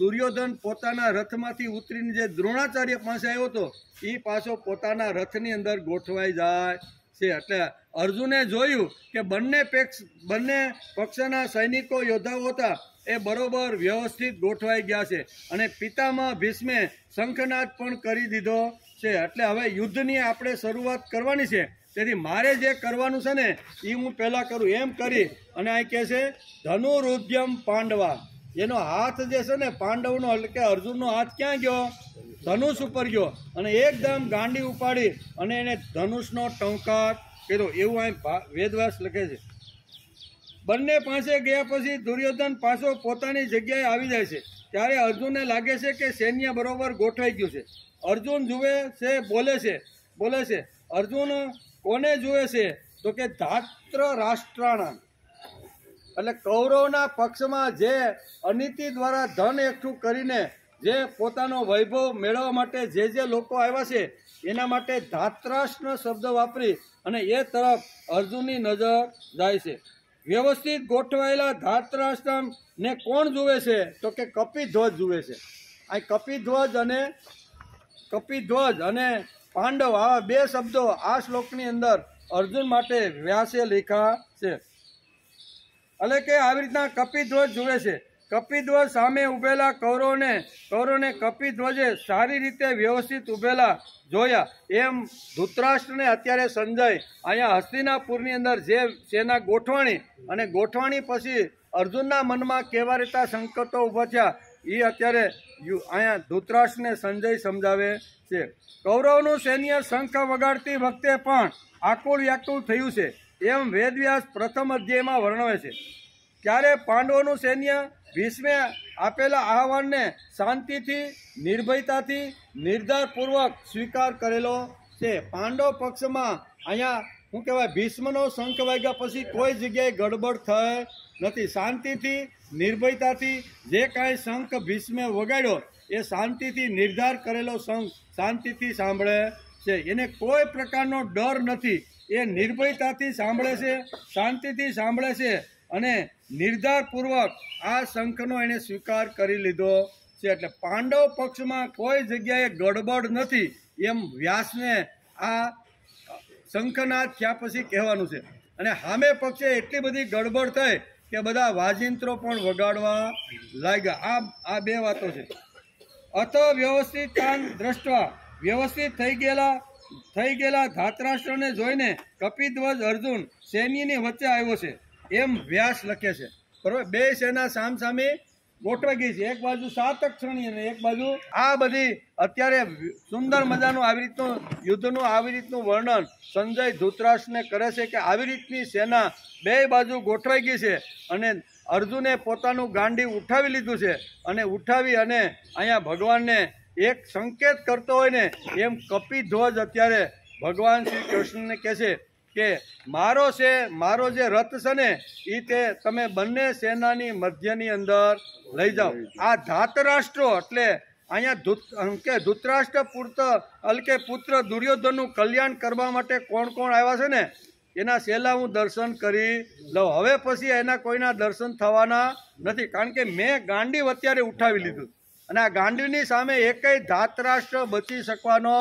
દુર્યોધન પોતાના રથમાંથી ઉતરીને જે દ્રોણાચાર્ય પાસે આવ્યો હતો એ પાછો પોતાના રથની અંદર ગોઠવાઈ જાય છે. એટલે અર્જુને જોયું કે બંને પક્ષના સૈનિકો યોદ્ધાઓ હતા એ બરોબર વ્યવસ્થિત ગોઠવાઈ ગયા છે, અને પિતામાં ભીષ્મે શંખનાદ પણ કરી દીધો છે. એટલે હવે યુદ્ધની આપણે શરૂઆત કરવાની છે, તેથી મારે જે કરવાનું છે ને એ હું પહેલાં કરું એમ કરી અને અહીં કહે છે ધનુરુદ્યમ પાંડવા. એનો હાથ જે છે ને પાંડવનો એટલે કે અર્જુનનો હાથ ક્યાં ગયો? ધનુષ ઉપર ગયો, અને એકદમ ગાંડી ઉપાડી અને એને ધનુષનો ટંકાર કર્યો. એવું અહીં વેદવ્યાસ લખે છે. બંને પાસે ગયા પછી દુર્યોધન પાછો પોતાની જગ્યાએ આવી જાય છે. ત્યારે અર્જુનને લાગે છે કે સૈન્ય બરોબર ગોઠવાઈ ગયું છે. અર્જુન જુએ છે, બોલે છે. અર્જુન કોને જુએ છે? તો કે ધાત્ર રાષ્ટ્રાણા. એટલે કૌરવના પક્ષમાં જે અનીતિ દ્વારા ધન એકઠું કરીને જે પોતાનો વૈભવ મેળવવા માટે જે લોકો આવ્યા છે એના માટે ધાત્રાષ્ટ્ર શબ્દ વાપરી અને એ તરફ અર્જુનની નજર જાય છે. વ્યવસ્થિત ગોઠવાયેલા ધાત્રાષ્ટ્રને કોણ જુએ છે? તો કે કપિધ્વજ જુએ છે. આ કપિધ્વજ અને કપિધ્વજ અને પાંડવ આવા બે શબ્દો આ શ્લોકની અંદર અર્જુન માટે વ્યાસે લખ્યા છે. એટલે કે આવી રીતના કપિધ્વજ જુએ છે. કપિધ્વજ સામે ઉભેલા કૌરવને કપિધ્વજે સારી રીતે વ્યવસ્થિત ઉભેલા જોયા. એમ ધૃતરાષ્ટ્રને અત્યારે સંજય અહીંયા હસ્તિનાપુરની અંદર જે સેના ગોઠવાણી પછી અર્જુનના મનમાં કેવા રીતના સંકટો ઊભા થયા એ અત્યારે અહીંયા ધૃતરાષ્ટ્રને સંજય સમજાવે છે. કૌરવનું સૈન્ય શંખ વગાડતી વખતે પણ આકુળ વ્યાકુળ થયું છે એમ વેદવ્યાસ પ્રથમ અધ્યાયમાં વર્ણવે છે. ત્યારે પાંડવોનું સૈન્ય ભીષ્મે આપેલા આહવાનને શાંતિથી નિર્ભયતાથી નિર્ધારપૂર્વક સ્વીકાર કરેલો છે. પાંડવ પક્ષમાં અહીંયા શું કહેવાય ભીષ્મનો શંખ વાગ્યા પછી કોઈ જગ્યાએ ગડબડ થઈ નથી. શાંતિથી નિર્ભયતાથી જે કાંઈ શંખ ભીષ્મે વગાડ્યો એ શાંતિથી નિર્ધાર કરેલો શંખ શાંતિથી સાંભળે છે. એને કોઈ પ્રકારનો ડર નથી. એ નિર્ભયતાથી સાંભળે છે, શાંતિથી સાંભળે છે અને નિર્ધારપૂર્વક આ શંખનો એને સ્વીકાર કરી લીધો છે. એટલે પાંડવ પક્ષમાં કોઈ જગ્યાએ ગડબડ નથી એમ વ્યાસને આ શંખનાદ થયા પછી કહેવાનું છે. અને સામે પક્ષે એટલી બધી ગડબડ થઈ કે બધા વાજિંત્રો પણ વગાડવા લાગ્યા. આ બે વાતો છે. અથ વ્યવસ્થિત દ્રષ્ટવા વ્યવસ્થિત થઈ ગયેલા ધાતરાષ્ટ્રને જોઈને કપિધ્વજ અર્જુન સૈન્યની વચ્ચે આવ્યો છે એમ વ્યાસ લખે છે. બરોબર, બે સેના સામસામે ગોઠવાઈ ગઈ છે. એક બાજુ સાતક્ષણી અને એક બાજુ આ બધી અત્યારે સુંદર મજાનું આવી રીતનું યુદ્ધનું આવી રીતનું વર્ણન સંજય ધૃતરાષ્ટ્રને કરે છે કે આવી રીતની સેના બે બાજુ ગોઠવાઈ ગઈ છે અને અર્જુને પોતાનું ગાંડી ઉઠાવી લીધું છે અને ઉઠાવી અને અહીંયા ભગવાનને એક સંકેત કરતો હોય ને એમ કપિધ્વજ અત્યારે ભગવાન શ્રી કૃષ્ણને કહે છે કે મારો જે રથ છે ને એ તે તમે બંને સેનાની મધ્યની અંદર લઈ જાઓ. આ ધાતરાષ્ટ્રો એટલે અહીંયા ધૃતરાષ્ટ્ર પુત્ર દુર્યોધનનું કલ્યાણ કરવા માટે કોણ આવ્યા છે ને એના સહેલા હું દર્શન કરી લઉં. હવે પછી એના કોઈના દર્શન થવાના નથી, કારણ કે મેં ગાંડીવ અત્યારે ઉઠાવી લીધું અને આ ગાંડીવની સામે એકેય ધાતરાષ્ટ્ર બચી શકવાનો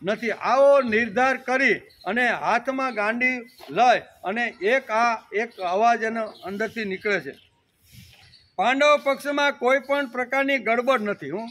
નથી. આવો નિર્ધાર કરી અને હાથમાં ગાંડી લઈ અને એક અવાજ એનો અંદરથી નીકળે છે. પાંડવ પક્ષમાં કોઈ પણ પ્રકારની ગડબડ નથી.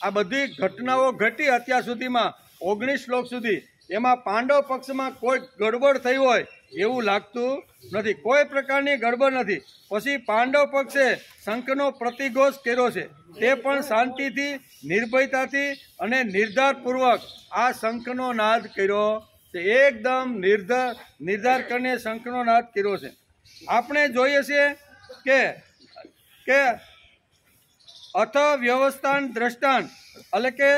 આ બધી ઘટનાઓ ઘટી અત્યાર સુધીમાં 19 શ્લોક સુધી, એમાં પાંડવ પક્ષમાં કોઈ ગડબડ થઈ હોય એવું લાગતું નથી. કોઈ પ્રકારની ગડબડ નથી. પછી પાંડવ પક્ષે શંખનો પ્રતિઘોષ કર્યો છે. તે પણ શાંતિથી નિર્ભયતાથી અને નિર્ધારપૂર્વક આ શંખનો નાદ કર્યો છે. એકદમ નિર્ધાર કરીને શંખનો નાદ કર્યો છે. આપણે જોઈએ છીએ કે અથ વ્યવસ્થાન દ્રષ્ટાંત એટલે કે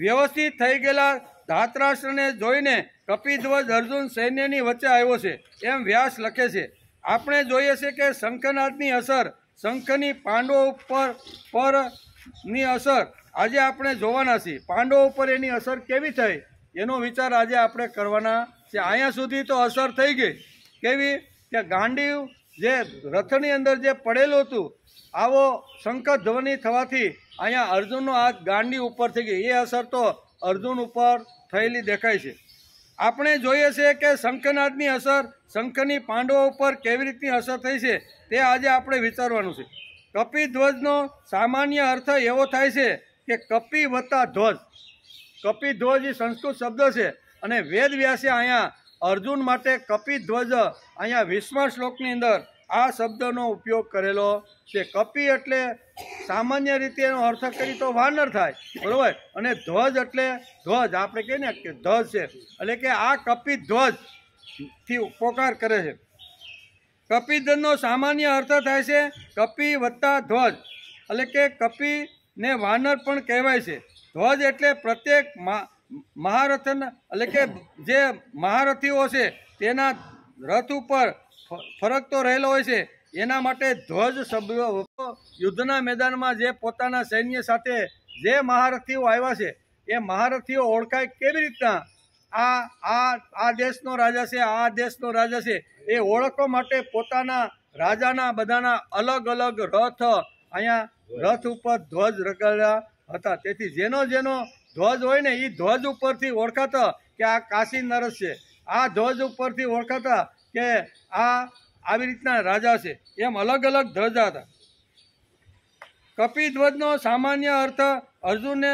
વ્યવસ્થિત થઈ ગયેલા ધાતરાષ્ટ્રને જોઈને કપિધ્વજ અર્જુન સૈન્યની વચ્ચે આવ્યો છે એમ વ્યાસ લખે છે. આપણે જોઈએ છીએ કે શંખનાદની અસર શંખની પાંડવો પરની અસર આજે આપણે જોવાના છીએ. પાંડવો ઉપર એની અસર કેવી થઈ એનો વિચાર આજે આપણે કરવાના છે. અહીંયા સુધી તો અસર થઈ ગઈ. કેવી કે ગાંડીવ જે રથની અંદર જે પડેલું હતું આવો શંખ ધ્વનિ થવાથી અહીંયા અર્જુનનો હાથ ગાંડી ઉપર થઈ ગઈ. એ અસર તો અર્જુન ઉપર થયેલી દેખાય છે. આપણે જોઈએ છીએ કે શંખનાદની અસર શંખની પાંડવો ઉપર કેવી રીતની અસર થઈ છે તે આજે આપણે વિચારવાનું છે. કપિધ્વજનો સામાન્ય અર્થ એવો થાય છે કે કપિ વત્તા ધ્વજ. કપિધ્વજ એ સંસ્કૃત શબ્દ છે અને વેદવ્યાસે અહીંયા અર્જુન માટે કપિધ્વજ અહીંયા 20મા શ્લોકની અંદર આ શબ્દનો ઉપયોગ કરેલો છે. કપિ એટલે સામાન્ય રીતે એનો અર્થ કરી તો વાનર થાય, બરોબર, અને ધ્વજ એટલે ધ્વજ આપણે કહીએ ને કે ધ્વજ છે એટલે કે આ કપિધ્વજ થી ઉપકાર કરે છે. કપિધ્વજનો સામાન્ય અર્થ થાય છે કપિ વત્તા ધ્વજ એટલે કે કપિને વાનર પણ કહેવાય છે. ધ્વજ એટલે પ્રત્યેક મહારથન એટલે કે જે મહારથીઓ છે તેના રથ ઉપર ફરકતો રહેલો હોય છે એના માટે ધ્વજ શબ્દ. યુદ્ધના મેદાનમાં જે પોતાના સૈન્ય સાથે જે મહારથીઓ આવ્યા છે એ મહારથીઓ ઓળખાય કેવી રીતના? આ દેશનો રાજા છે, આ દેશનો રાજા છે એ ઓળખવા માટે પોતાના રાજાના બધાના અલગ અલગ રથ અહીંયા રથ ઉપર ધ્વજ રગાડ્યા હતા. તેથી જેનો જેનો ધ્વજ હોય ને એ ધ્વજ ઉપરથી ઓળખાતા કે આ કાશી નરસ છે, આ ધ્વજ ઉપરથી ઓળખાતા કે આ આવી રીતના રાજા છે. એમ અલગ અલગ ધ્વજા હતા. કપિધ્વજનો સામાન્ય અર્થ અર્જુનને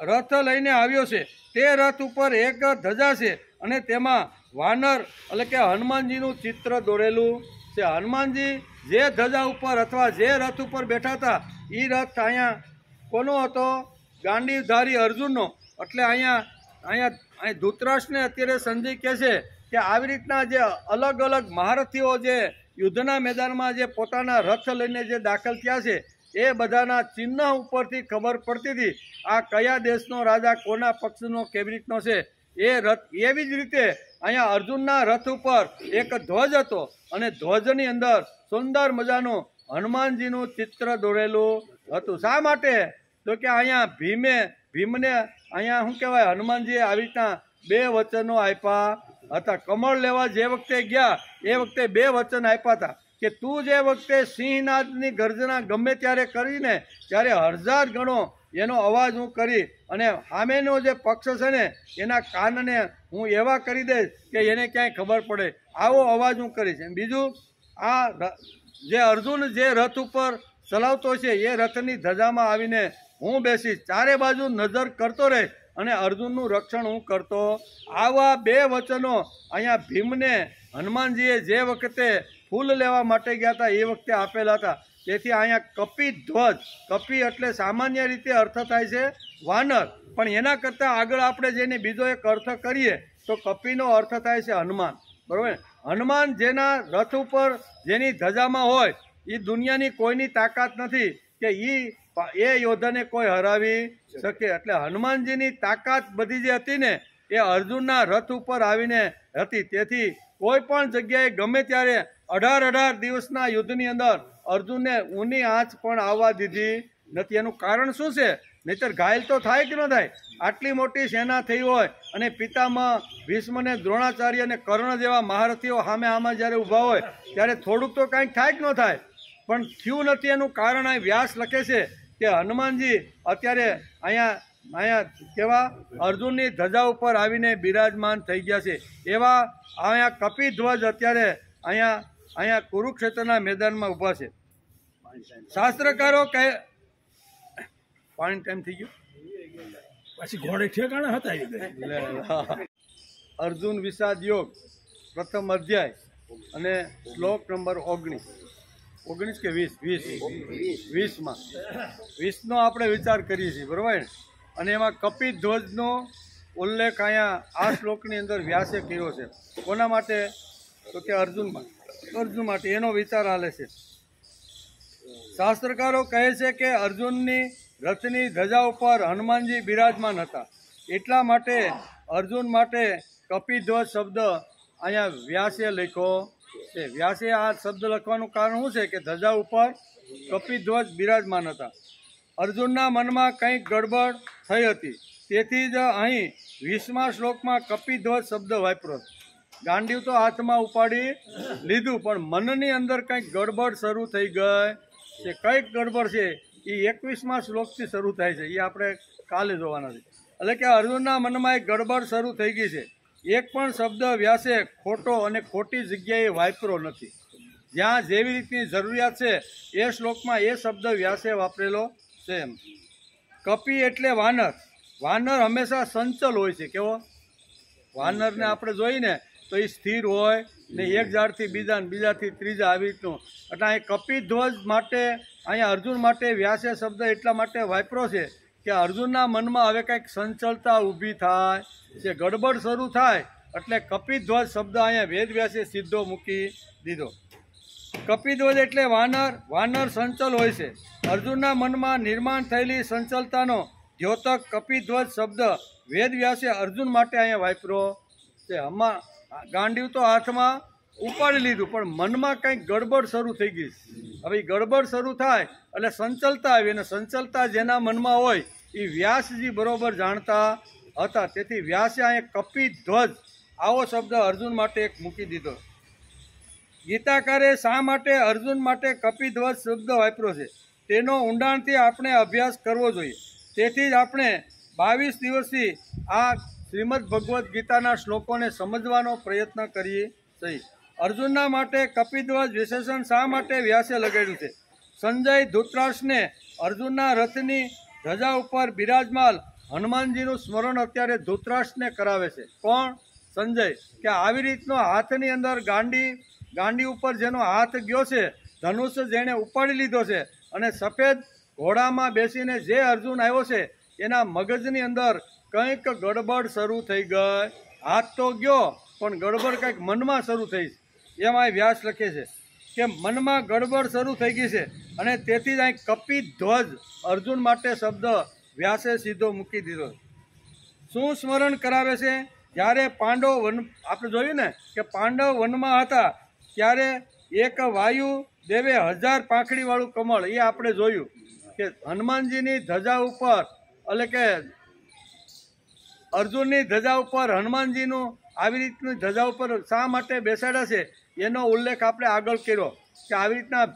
રથ લઈને આવ્યો છે, તે રથ ઉપર એક ધજા છે અને તેમાં વાનર એટલે કે હનુમાનજીનું ચિત્ર દોરેલું છે. હનુમાનજી જે ધજા ઉપર અથવા જે રથ ઉપર બેઠા હતા એ રથ અહીંયા કોનો હતો? ગાંડીવધારી અર્જુનનો. એટલે અહીંયા ધૃતરાષ્ટ્રને અત્યારે સંજય કહે છે કે આવી રીતના જે અલગ અલગ મહારથીઓ જે યુદ્ધના મેદાનમાં જે પોતાના રથ લઈને જે દાખલ થયા છે એ બધાના ચિહ્ન ઉપરથી ખબર પડતી હતી આ કયા દેશનો રાજા, કોના પક્ષનો, કેવી રીતનો છે એ રથ. એવી જ રીતે અહીંયા અર્જુનના રથ ઉપર એક ધ્વજ હતો અને ધ્વજની અંદર સુંદર મજાનું હનુમાનજીનું ચિત્ર દોરેલું હતું. શા માટે? તો કે અહીંયા ભીમને અહીંયા શું કહેવાય, હનુમાનજીએ આવી રીતના 2 વચનો આપ્યા હતા. કમળ લેવા જે વખતે ગયા એ વખતે 2 વચન આપ્યા હતા કે તું જે વખતે સિંહનાદની ગર્જના ગમે ત્યારે કરીને ત્યારે 1000 ગણો એનો અવાજ હું કરી અને સામેનો જે પક્ષ છે ને એના કાનને હું એવા કરી દઈશ કે એને ક્યાંય ખબર પડે, આવો અવાજ હું કરીશ. બીજું, આ જે અર્જુન જે રથ ઉપર ચલાવતો છે એ રથની ધજામાં આવીને હું બેસીશ, ચારે બાજુ નજર કરતો રહે અને અર્જુનનું રક્ષણ હું કરતો. આવા 2 વચનો અહીંયા ભીમને હનુમાનજીએ જે વખતે ફૂલ લેવા માટે ગયા હતા એ વખતે આપેલા હતા. તેથી અહીંયા કપિધ્વજ, કપિ એટલે સામાન્ય રીતે અર્થ થાય છે વાનર, પણ એના કરતાં આગળ આપણે જઈને બીજો એક અર્થ કરીએ તો કપિનો અર્થ થાય છે હનુમાન. બરાબર? હનુમાન જેના રથ ઉપર જેની ધજામાં હોય એ દુનિયાની કોઈની તાકાત નથી કે એ યોદ્ધાને કોઈ હરાવી શકે. એટલે હનુમાનજીની તાકાત બધી જે હતી ને એ અર્જુનના રથ ઉપર આવીને હતી. તેથી કોઈ પણ જગ્યાએ ગમે ત્યારે 18 દિવસના યુદ્ધની અંદર અર્જુનને ઊની આંચ પણ આવવા દીધી નથી. એનું કારણ શું છે? નહીતર ઘાયલ તો થાય કે ન થાય? આટલી મોટી સેના થઈ હોય અને પિતામહ ભીષ્મને, દ્રોણાચાર્ય અને કર્ણ જેવા મહારથીઓ સામે આમાં જ્યારે ઊભા હોય ત્યારે થોડુંક તો કાંઈક થાય કે ન થાય? પણ થયું નથી. એનું કારણ અહીં વ્યાસ લખે છે કે હનુમાનજી અત્યારે અહીંયા કેવા અર્જુનની ધજા ઉપર આવીને બિરાજમાન થઈ ગયા છે. એવા અહીંયા કપિધ્વજ અત્યારે અહીંયા કુરુક્ષેત્રના મેદાનમાં ઊભા છે. શાસ્ત્રકારો કહે પાણી ટાઈમ થઈ ગયો પછી ઘોડે ઠેકાણા હતા. અર્જુન વિષાદ યોગ પ્રથમ અધ્યાય અને શ્લોક નંબર 19 કે 20માં 20નો આપણે વિચાર કરીએ છીએ. બરાબર? અને એમાં કપિધ્વજનો ઉલ્લેખ અહીંયા આ શ્લોકની અંદર વ્યાસે કર્યો છે. કોના માટે? તો કે અર્જુન માટે એનો વિચાર હાલે છે. શાસ્ત્રકારો કહે છે કે અર્જુનની રથની ધજા ઉપર હનુમાનજી બિરાજમાન હતા, એટલા માટે અર્જુન માટે કપિધ્વજ શબ્દ અહીંયા વ્યાસે લખ્યો છે. વ્યાસે આ શબ્દ લખવાનું કારણ શું છે કે ધજા ઉપર કપિધ્વજ બિરાજમાન હતા. અર્જુનના મનમાં કંઈક ગડબડ થઈ હતી, તેથી જ અહીં 20મા શ્લોકમાં કપિધ્વજ શબ્દ વાપર્યો. ગાંડીવ તો હાથમાં ઉપાડી લીધું, પણ મનની અંદર કંઈક ગડબડ શરૂ થઈ ગઈ છે. કંઈક ગડબડ છે એ 21મા શ્લોકથી શરૂ થાય છે. એ આપણે કાલે જોવાના છે. એટલે કે અર્જુનના મનમાં એક ગડબડ શરૂ થઈ ગઈ છે. એક પણ શબ્દ વ્યાસે ખોટો અને ખોટી જગ્યાએ વાપર્યો નથી. જ્યાં જેવી રીતની જરૂરિયાત છે એ શ્લોકમાં એ શબ્દ વ્યાસે વાપરેલો છે. કપિ એટલે વાનર. વાનર હંમેશા સંચલ હોય છે. કેવો? વાનરને આપણે જોઈને તો એ સ્થિર હોય ને એક ઝાડથી બીજા ને બીજાથી ત્રીજા આવી રીતનું. એટલે અહીં કપિધ્વજ માટે અહીંયા અર્જુન માટે વ્યાસે શબ્દ એટલા માટે વાપરો છે કે અર્જુનના મનમાં હવે કંઈક સંચલતા ઊભી થાય છે, ગડબડ શરૂ થાય. એટલે કપિધ્વજ શબ્દ અહીંયા વેદવ્યાસે સીધો મૂકી દીધો. કપિધ્વજ એટલે વાનર સંચલ હોય છે. અર્જુનના મનમાં નિર્માણ થયેલી સંચલતાનો દ્યોતક કપિધ્વજ શબ્દ વેદવ્યાસે અર્જુન માટે અહીંયા વાપરો છે. ગાંડીવ તો હાથમાં ઉપાડી લીધું, પણ મનમાં કંઈક ગડબડ શરૂ થઈ ગઈ. હવે ગડબડ શરૂ થાય એટલે સંચલતા આવી, અને સંચલતા જેના મનમાં હોય એ વ્યાસજી બરોબર જાણતા હતા. તેથી વ્યાસે અહીંયા કપિધ્વજ આવો શબ્દ અર્જુન માટે એક મૂકી દીધો. ગીતાકારે શા માટે અર્જુન માટે કપિધ્વજ શબ્દ વાપર્યો છે તેનો ઊંડાણથી આપણે અભ્યાસ કરવો જોઈએ. તેથી જ આપણે 22 દિવસથી આ શ્રીમદ ભગવદ્ ગીતાના શ્લોકોને સમજવાનો પ્રયત્ન કરીએ છીએ. અર્જુનના માટે કપિધ્વજ વિશેષણ શા માટે વ્યાસે લગાડ્યું છે? સંજય ધૃતરાષ્ટ્રને અર્જુનના રથની ધજા ઉપર બિરાજમાન હનુમાનજીનું સ્મરણ અત્યારે ધૃતરાષ્ટ્રને કરાવે છે. કોણ? સંજય. કે આવી રીતનો હાથની અંદર ગાંડી ઉપર જેનો હાથ ગયો છે, ધનુષ જેણે ઉપાડી લીધો છે, અને સફેદ ઘોડામાં બેસીને જે અર્જુન આવ્યો છે એના મગજની અંદર કંઈક ગડબડ શરૂ થઈ ગઈ. હાથ તો ગયો પણ ગડબડ કંઈક મનમાં શરૂ થઈ. એમાં વ્યાસ લખે છે કે મનમાં ગડબડ શરૂ થઈ ગઈ છે, અને તેથી જ અહીં કપિધ્વજ અર્જુન માટે શબ્દ વ્યાસે સીધો મૂકી દીધો. શું સ્મરણ કરાવે છે? જ્યારે પાંડવ વન, આપણે જોયું ને કે પાંડવ વનમાં હતા ત્યારે એક વાયુ દેવે 1000 પાંખડીવાળું કમળ, એ આપણે જોયું કે હનુમાનજીની ધજા ઉપર, એટલે કે અર્જુનની ધજા ઉપર હનુમાનજીનું આવી રીતની ધજા ઉપર શા માટે બેસાડ્યા છે એનો ઉલ્લેખ આપણે આગળ કર્યો કે આવી રીતના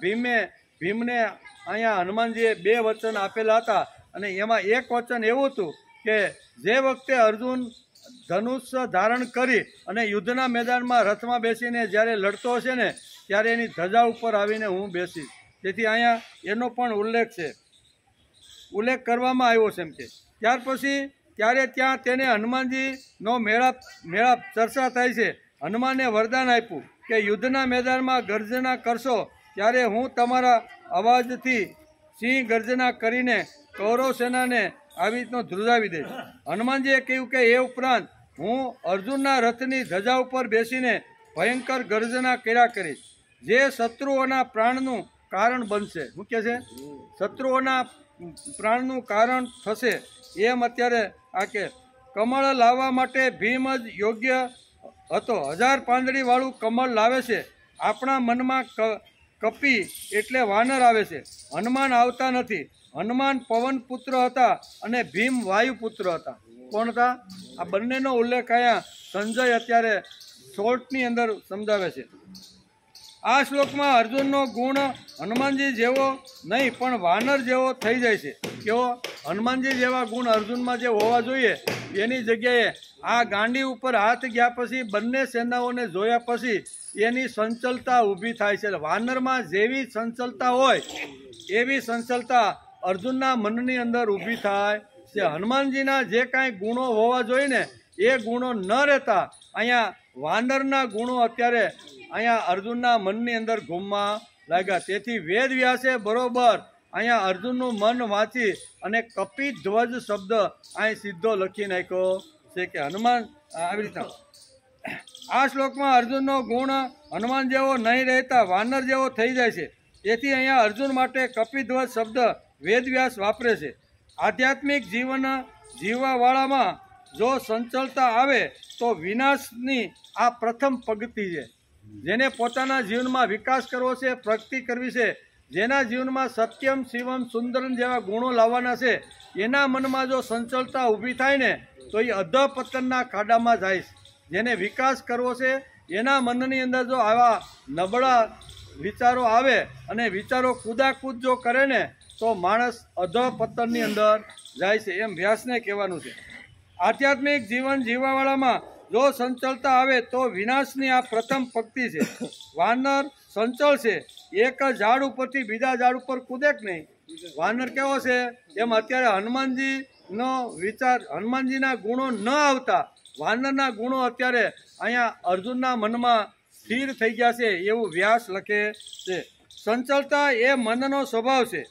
ભીમને અહીંયા હનુમાનજીએ 2 વચન આપેલા હતા, અને એમાં એક વચન એવું હતું કે જે વખતે અર્જુન ધનુષ ધારણ કરી અને યુદ્ધના મેદાનમાં રથમાં બેસીને જ્યારે લડતો હશે ને ત્યારે એની ધજા ઉપર આવીને હું બેસીશ. તેથી અહીંયા એનો પણ ઉલ્લેખ કરવામાં આવ્યો છે. એમ કે ત્યાર પછી ત્યારે ત્યાં તેને હનુમાનજીનો મેળાપ ચર્ચા થાય છે. હનુમાને વરદાન આપ્યું કે યુદ્ધના મેદાનમાં ગર્જના કરશો ત્યારે હું તમારા અવાજથી સિંહ ગર્જના કરીને કૌરવ સેનાને આવી રીતનો ધ્રુજાવી દઈશ. હનુમાનજીએ કહ્યું કે એ ઉપરાંત હું અર્જુનના રથની ધજા ઉપર બેસીને ભયંકર ગર્જના કર્યા કરીશ, જે શત્રુઓના પ્રાણનું કારણ બનશે. શું કહે છે? શત્રુઓના પ્રાણનું કારણ થશે. એમ અત્યારે આ કે કમળ લાવવા માટે ભીમ જ યોગ્ય હતો. 1000 પાંદડીવાળું કમળ લાવે છે. આપણા મનમાં કપી એટલે વાનર આવે છે. હનુમાન આવતા નથી. હનુમાન પવન પુત્ર હતા અને ભીમ વાયુ પુત્ર હતા. કોણ હતા? આ બંનેનો ઉલ્લેખ અહીંયા સંજય અત્યારે શોર્ટની અંદર સમજાવે છે. આ શ્લોકમાં અર્જુનનો ગુણ હનુમાનજી જેવો નહીં પણ વાનર જેવો થઈ જાય છે. કેવો? હનુમાનજી જેવા ગુણ અર્જુનમાં જે હોવા જોઈએ એની જગ્યાએ આ ગાંડી ઉપર હાથ ગયા પછી બંને સેનાઓને જોયા પછી એની સંચલતા ઊભી થાય છે. વાનરમાં જેવી સંચલતા હોય એવી સંચલતા અર્જુનના મનની અંદર ઊભી થાય છે. હનુમાનજીના જે કાંઈ ગુણો હોવા જોઈએ ને એ ગુણો ન રહેતા અહીંયા વાનરના ગુણો અત્યારે અહીંયા અર્જુનના મનની અંદર ઘૂમવા લાગ્યા. તેથી વેદ વ્યાસે બરોબર અહીંયા અર્જુનનું મન વાંચી અને કપિધ્વજ શબ્દ અહીં સીધો લખી નાખ્યો છે કે હનુમાન આવી રીતના. આ શ્લોકમાં અર્જુનનો ગુણ હનુમાન જેવો નહીં રહેતા વાનર જેવો થઈ જાય છે. તેથી અહીંયા અર્જુન માટે કપિધ્વજ શબ્દ વેદવ્યાસ વાપરે છે. આધ્યાત્મિક જીવન જીવવાવાળામાં જો સંચલતા આવે તો વિનાશની આ પ્રથમ પગથી છે. જેને પોતાના જીવનમાં વિકાસ કરવો છે, પ્રગતિ કરવી છે, જેના જીવનમાં સત્યમ શિવમ સુંદરમ જેવા ગુણો લાવવાના છે, એના મનમાં જો સંચલતા ઊભી થાય ને તો એ અધઃપતનના ખાડામાં જાય. જેને વિકાસ કરવો છે એના મનની અંદર જો આવા નબળા વિચારો આવે અને વિચારો કૂદાકૂદ જો કરે ને તો માણસ અધઃપતનની અંદર જાય છે. એમ વ્યાસને કહેવાનું છે. આધ્યાત્મિક જીવન જીવવાવાળામાં જો સંચલતા આવે તો વિનાશની આ પ્રથમ પંક્તિ છે. વાનર સંચળ છે. એક ઝાડ ઉપરથી બીજા ઝાડ ઉપર કૂદે જ નહીં. વાનર કેવો છે? એમ અત્યારે હનુમાનજીનો વિચાર, હનુમાનજીના ગુણો ન આવતા વાનરના ગુણો અત્યારે અહીંયા અર્જુનના મનમાં સ્થિર થઈ ગયા છે એવું વ્યાસ લખે છે. સંચળતા એ મનનો સ્વભાવ છે.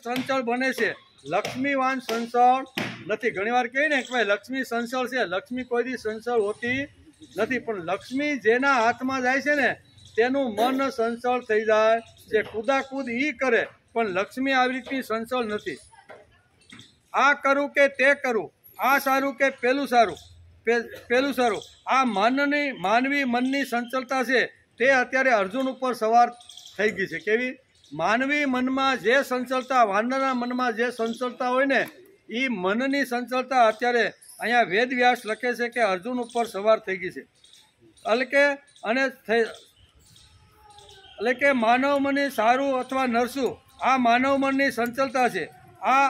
સંચળ બને છે. લક્ષ્મીવાન સંચળ નથી. ઘણીવાર કહીએ ને કે ભાઈ લક્ષ્મી સંચળ છે. લક્ષ્મી કોઈ દી સંચળ હોતી નથી, પણ લક્ષ્મી જેના હાથમાં જાય છે ને તેનું મન સંચળ થઈ જાય છે. કૂદાકૂદ એ કરે પણ લક્ષ્મી આવી રીતની સંચળ નથી. આ કરું કે તે કરું, આ સારું કે પેલું સારું. આ માનવી મનની સંચલતા છે તે અત્યારે અર્જુન ઉપર સવાર થઈ ગઈ છે. કેવી? માનવી મનમાં જે સંચલતા, વાનરના મનમાં જે સંચલતા હોય ને એ મનની સંચલતા અત્યારે અહીંયા વેદવ્યાસ લખે છે કે અર્જુન ઉપર સવાર થઈ ગઈ છે. એટલે કે માનવ મનની સારું અથવા નરસું આ માનવ મનની સંચલતા છે. આ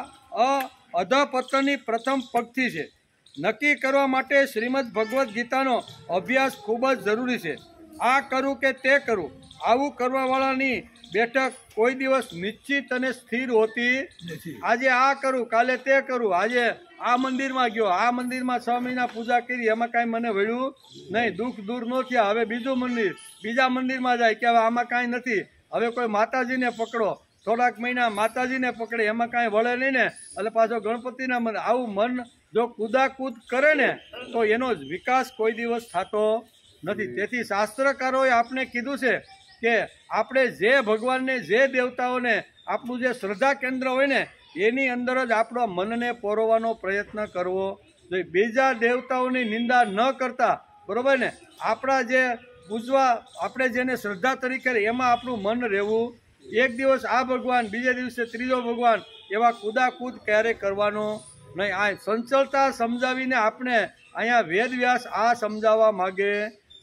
અધપતનની પ્રથમ પગથી છે. નક્કી કરવા માટે શ્રીમદ ભગવદ્ ગીતાનો અભ્યાસ ખૂબ જ જરૂરી છે. આ કરું કે તે કરું, આવું કરવાવાળાની બેઠક કોઈ દિવસ નિશ્ચિત અને સ્થિર હોતી નથી. આજે આ કરું, કાલે તે કરું, આજે આ મંદિરમાં ગયો, આ મંદિરમાં 6 મહિના પૂજા કરી, એમાં કાંઈ મને વળ્યું નહીં, દુઃખ દૂર ન થયા, હવે બીજું મંદિર, બીજા મંદિરમાં જાય કે હવે આમાં કાંઈ નથી, હવે કોઈ માતાજીને પકડો, થોડાક મહિના માતાજીને પકડે, એમાં કાંઈ વળે નહીં ને, એટલે પાછો ગણપતિના મંદિર. આવું મન જો કૂદાકૂદ કરે ને તો એનો વિકાસ કોઈ દિવસ થતો નથી. તેથી શાસ્ત્રકારોએ આપણે કીધું છે કે આપણે જે ભગવાનને, જે દેવતાઓને આપણું જે શ્રદ્ધા કેન્દ્ર હોય ને એની અંદર જ આપણો મનને પોરવવાનો પ્રયત્ન કરવો જોઈએ. બીજા દેવતાઓની નિંદા ન કરતા, બરોબર ને, આપણા જે પૂજવા, આપણે જેને શ્રદ્ધા તરીકે એમાં આપણું મન રહેવું. એક દિવસ આ ભગવાન, બીજે દિવસે ત્રીજો ભગવાન, એવા કૂદાકૂદ ક્યારેય કરવાનો નહીં. આ સંચલતા સમજાવીને આપણે અહીંયા વેદવ્યાસ આ સમજાવવા માગે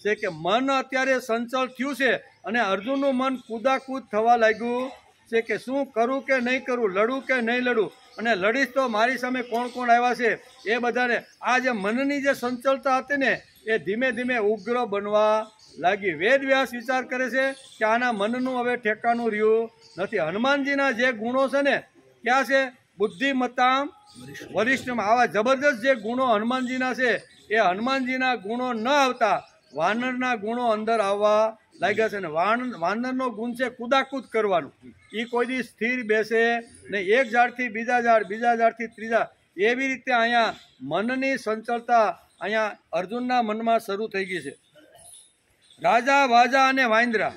છે કે મન અત્યારે સંચલ થયું છે અને અર્જુનનું મન કૂદાકૂદ થવા લાગ્યું છે કે શું કરું કે નહીં કરું, લડું કે નહીં લડું, અને લડીશ તો મારી સામે કોણ કોણ આવ્યા છે એ બધાને. આ જે મનની જે સંચલતા હતી ને એ ધીમે ધીમે ઉગ્ર બનવા લાગી. વેદવ્યાસ વિચાર કરે છે કે આના મનનું હવે ઠેકાણું રહ્યું નથી. હનુમાનજીના જે ગુણો છે ને ક્યાં છે? બુદ્ધિમત્તા વરિષ્ઠમાં. આવા જબરદસ્ત જે ગુણો હનુમાનજીના છે એ હનુમાનજીના ગુણો ન આવતા વાનરના ગુણો અંદર આવવા લાગ્યા છે. ને વાનરનો ગુણ છે કૂદાકૂદ કરવાનું. એ કોઈ દી સ્થિર બેસે ને એક ઝાડથી બીજા ઝાડ, બીજા ઝાડથી ત્રીજા, એવી રીતે અહીંયા મનની સંચલતા અહીંયા અર્જુનના મનમાં શરૂ થઈ ગઈ છે. રાજા, વાજા અને વાંદરા,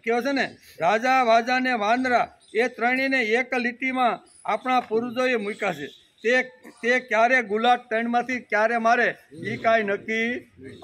કેવો છે ને, રાજા, વાજા અને વાંદરા એ ત્રણેયને એક લીટીમાં આપણા પૂર્વજોએ મૂક્યા છે. તે ક્યારે ગુલાટ ત્રણમાંથી ક્યારે મારે એ કાંઈ નક્કી.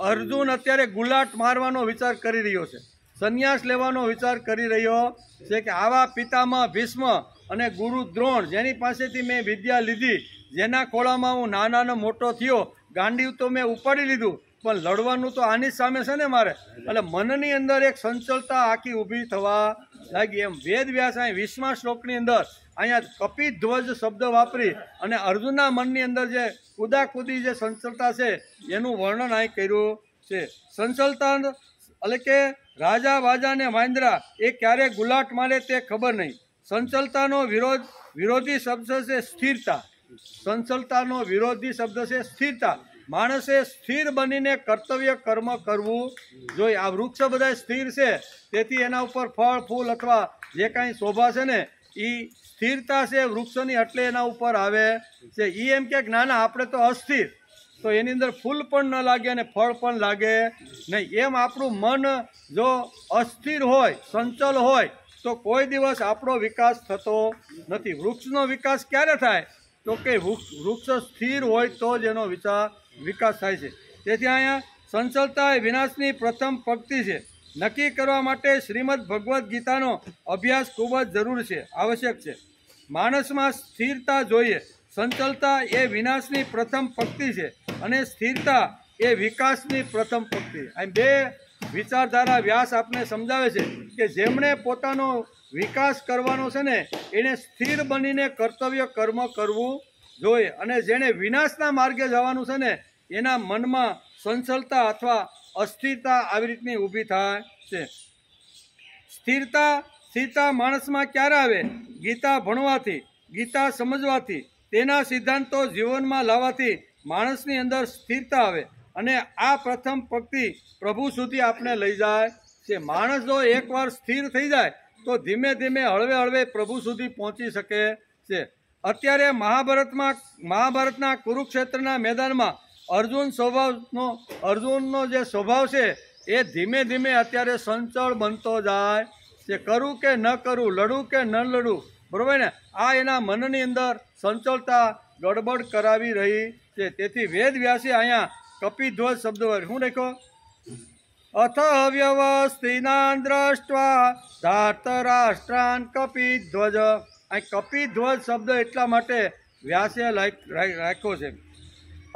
અર્જુન અત્યારે ગુલાટ મારવાનો વિચાર કરી રહ્યો છે, સંન્યાસ લેવાનો વિચાર કરી રહ્યો છે કે આવા પિતામાં ભીષ્મ અને ગુરુ દ્રોણ, જેની પાસેથી મેં વિદ્યા લીધી, જેના ખોળામાં હું નાનાનો મોટો થયો, ગાંડીવ તો મેં ઉપાડી લીધું, પણ લડવાનું તો આની સામે છે ને મારે. એટલે મનની અંદર એક સંચલતા આખી ઊભી થવા લાગી. એમ વેદવ્યાસ અહીં 20મા શ્લોકની અંદર અહીંયા કપિધ્વજ શબ્દ વાપરી અને અર્જુનના મનની અંદર જે કુદાકુદી જે સંચલતા છે એનું વર્ણન અહીં કર્યું છે. સંચલતા એટલે કે રાજા, વાજા અને વાંદરા એ ક્યારે ગુલાટ મારે તે ખબર નહીં. સંચલતાનો વિરોધી શબ્દ છે સ્થિરતા. સંચલતાનો વિરોધી શબ્દ છે સ્થિરતા. માણસે સ્થિર બનીને કર્તવ્ય કર્મ કરવું જોઈએ. આ વૃક્ષ બધા સ્થિર છે, તેથી એના ઉપર ફળ, ફૂલ અથવા જે કાંઈ શોભા છે ને એ સ્થિરતા છે વૃક્ષોની, એટલે એના ઉપર આવે છે. એ એમ કે ના ના આપણે તો અસ્થિર, તો એની અંદર ફૂલ પણ ન લાગે અને ફળ પણ લાગે નહીં. એમ આપણું મન જો અસ્થિર હોય, સંચલ હોય, તો કોઈ દિવસ આપણો વિકાસ થતો નથી. વૃક્ષનો વિકાસ ક્યારે થાય? તો કે વૃક્ષ સ્થિર હોય તો જ એનો વિકાસ થાય છે. તેથી અહીંયા સંચલતા એ વિનાશની પ્રથમ પંક્તિ છે. નક્કી કરવા માટે શ્રીમદ ભગવદ્ ગીતાનો અભ્યાસ ખૂબ જ જરૂરી છે, આવશ્યક છે. માણસમાં સ્થિરતા જોઈએ. સંચલતા એ વિનાશની પ્રથમ પંક્તિ છે અને સ્થિરતા એ વિકાસની પ્રથમ પંક્તિ. અહીં બે વિચારધારા વ્યાસ આપને સમજાવે છે કે જેમણે પોતાનો વિકાસ કરવાનો છે ને એને સ્થિર બનીને કર્તવ્ય કર્મ કરવું જોઈએ, અને જેણે વિનાશના માર્ગે જવાનું છે ને એના મનમાં સંચલતા અથવા અસ્થિરતા આવી રીતની ઊભી થાય છે. સ્થિરતા માણસમાં ક્યારે આવે? ગીતા ભણવાથી, ગીતા સમજવાથી, તેના સિદ્ધાંતો જીવનમાં લાવવાથી માણસની અંદર સ્થિરતા આવે, અને આ પ્રથમ પંક્તિ પ્રભુ સુધી આપણે લઈ જાય છે. માણસ જો એકવાર સ્થિર થઈ જાય તો ધીમે ધીમે હળવે હળવે પ્રભુ સુધી પહોંચી શકે છે. અત્યારે મહાભારતના કુરુક્ષેત્રના મેદાનમાં અર્જુનનો જે સ્વભાવ છે એ ધીમે ધીમે અત્યારે સંચળ બનતો જાય છે. કરું કે ન કરું, લડું કે ન લડું, બરોબર ને, આ એના મનની અંદર સંચળતા ગડબડ કરાવી રહી છે. તેથી વેદવ્યાસે અહીંયા કપિધ્વજ શબ્દ શું લખ્યો? અથ વ્યવસ્થિનાન દ્રષ્ટવા ધાર્તરાષ્ટ્રાન કપિધ્વજ. અહીં કપિધ્વજ શબ્દ એટલા માટે વ્યાસે રાખ્યો છે.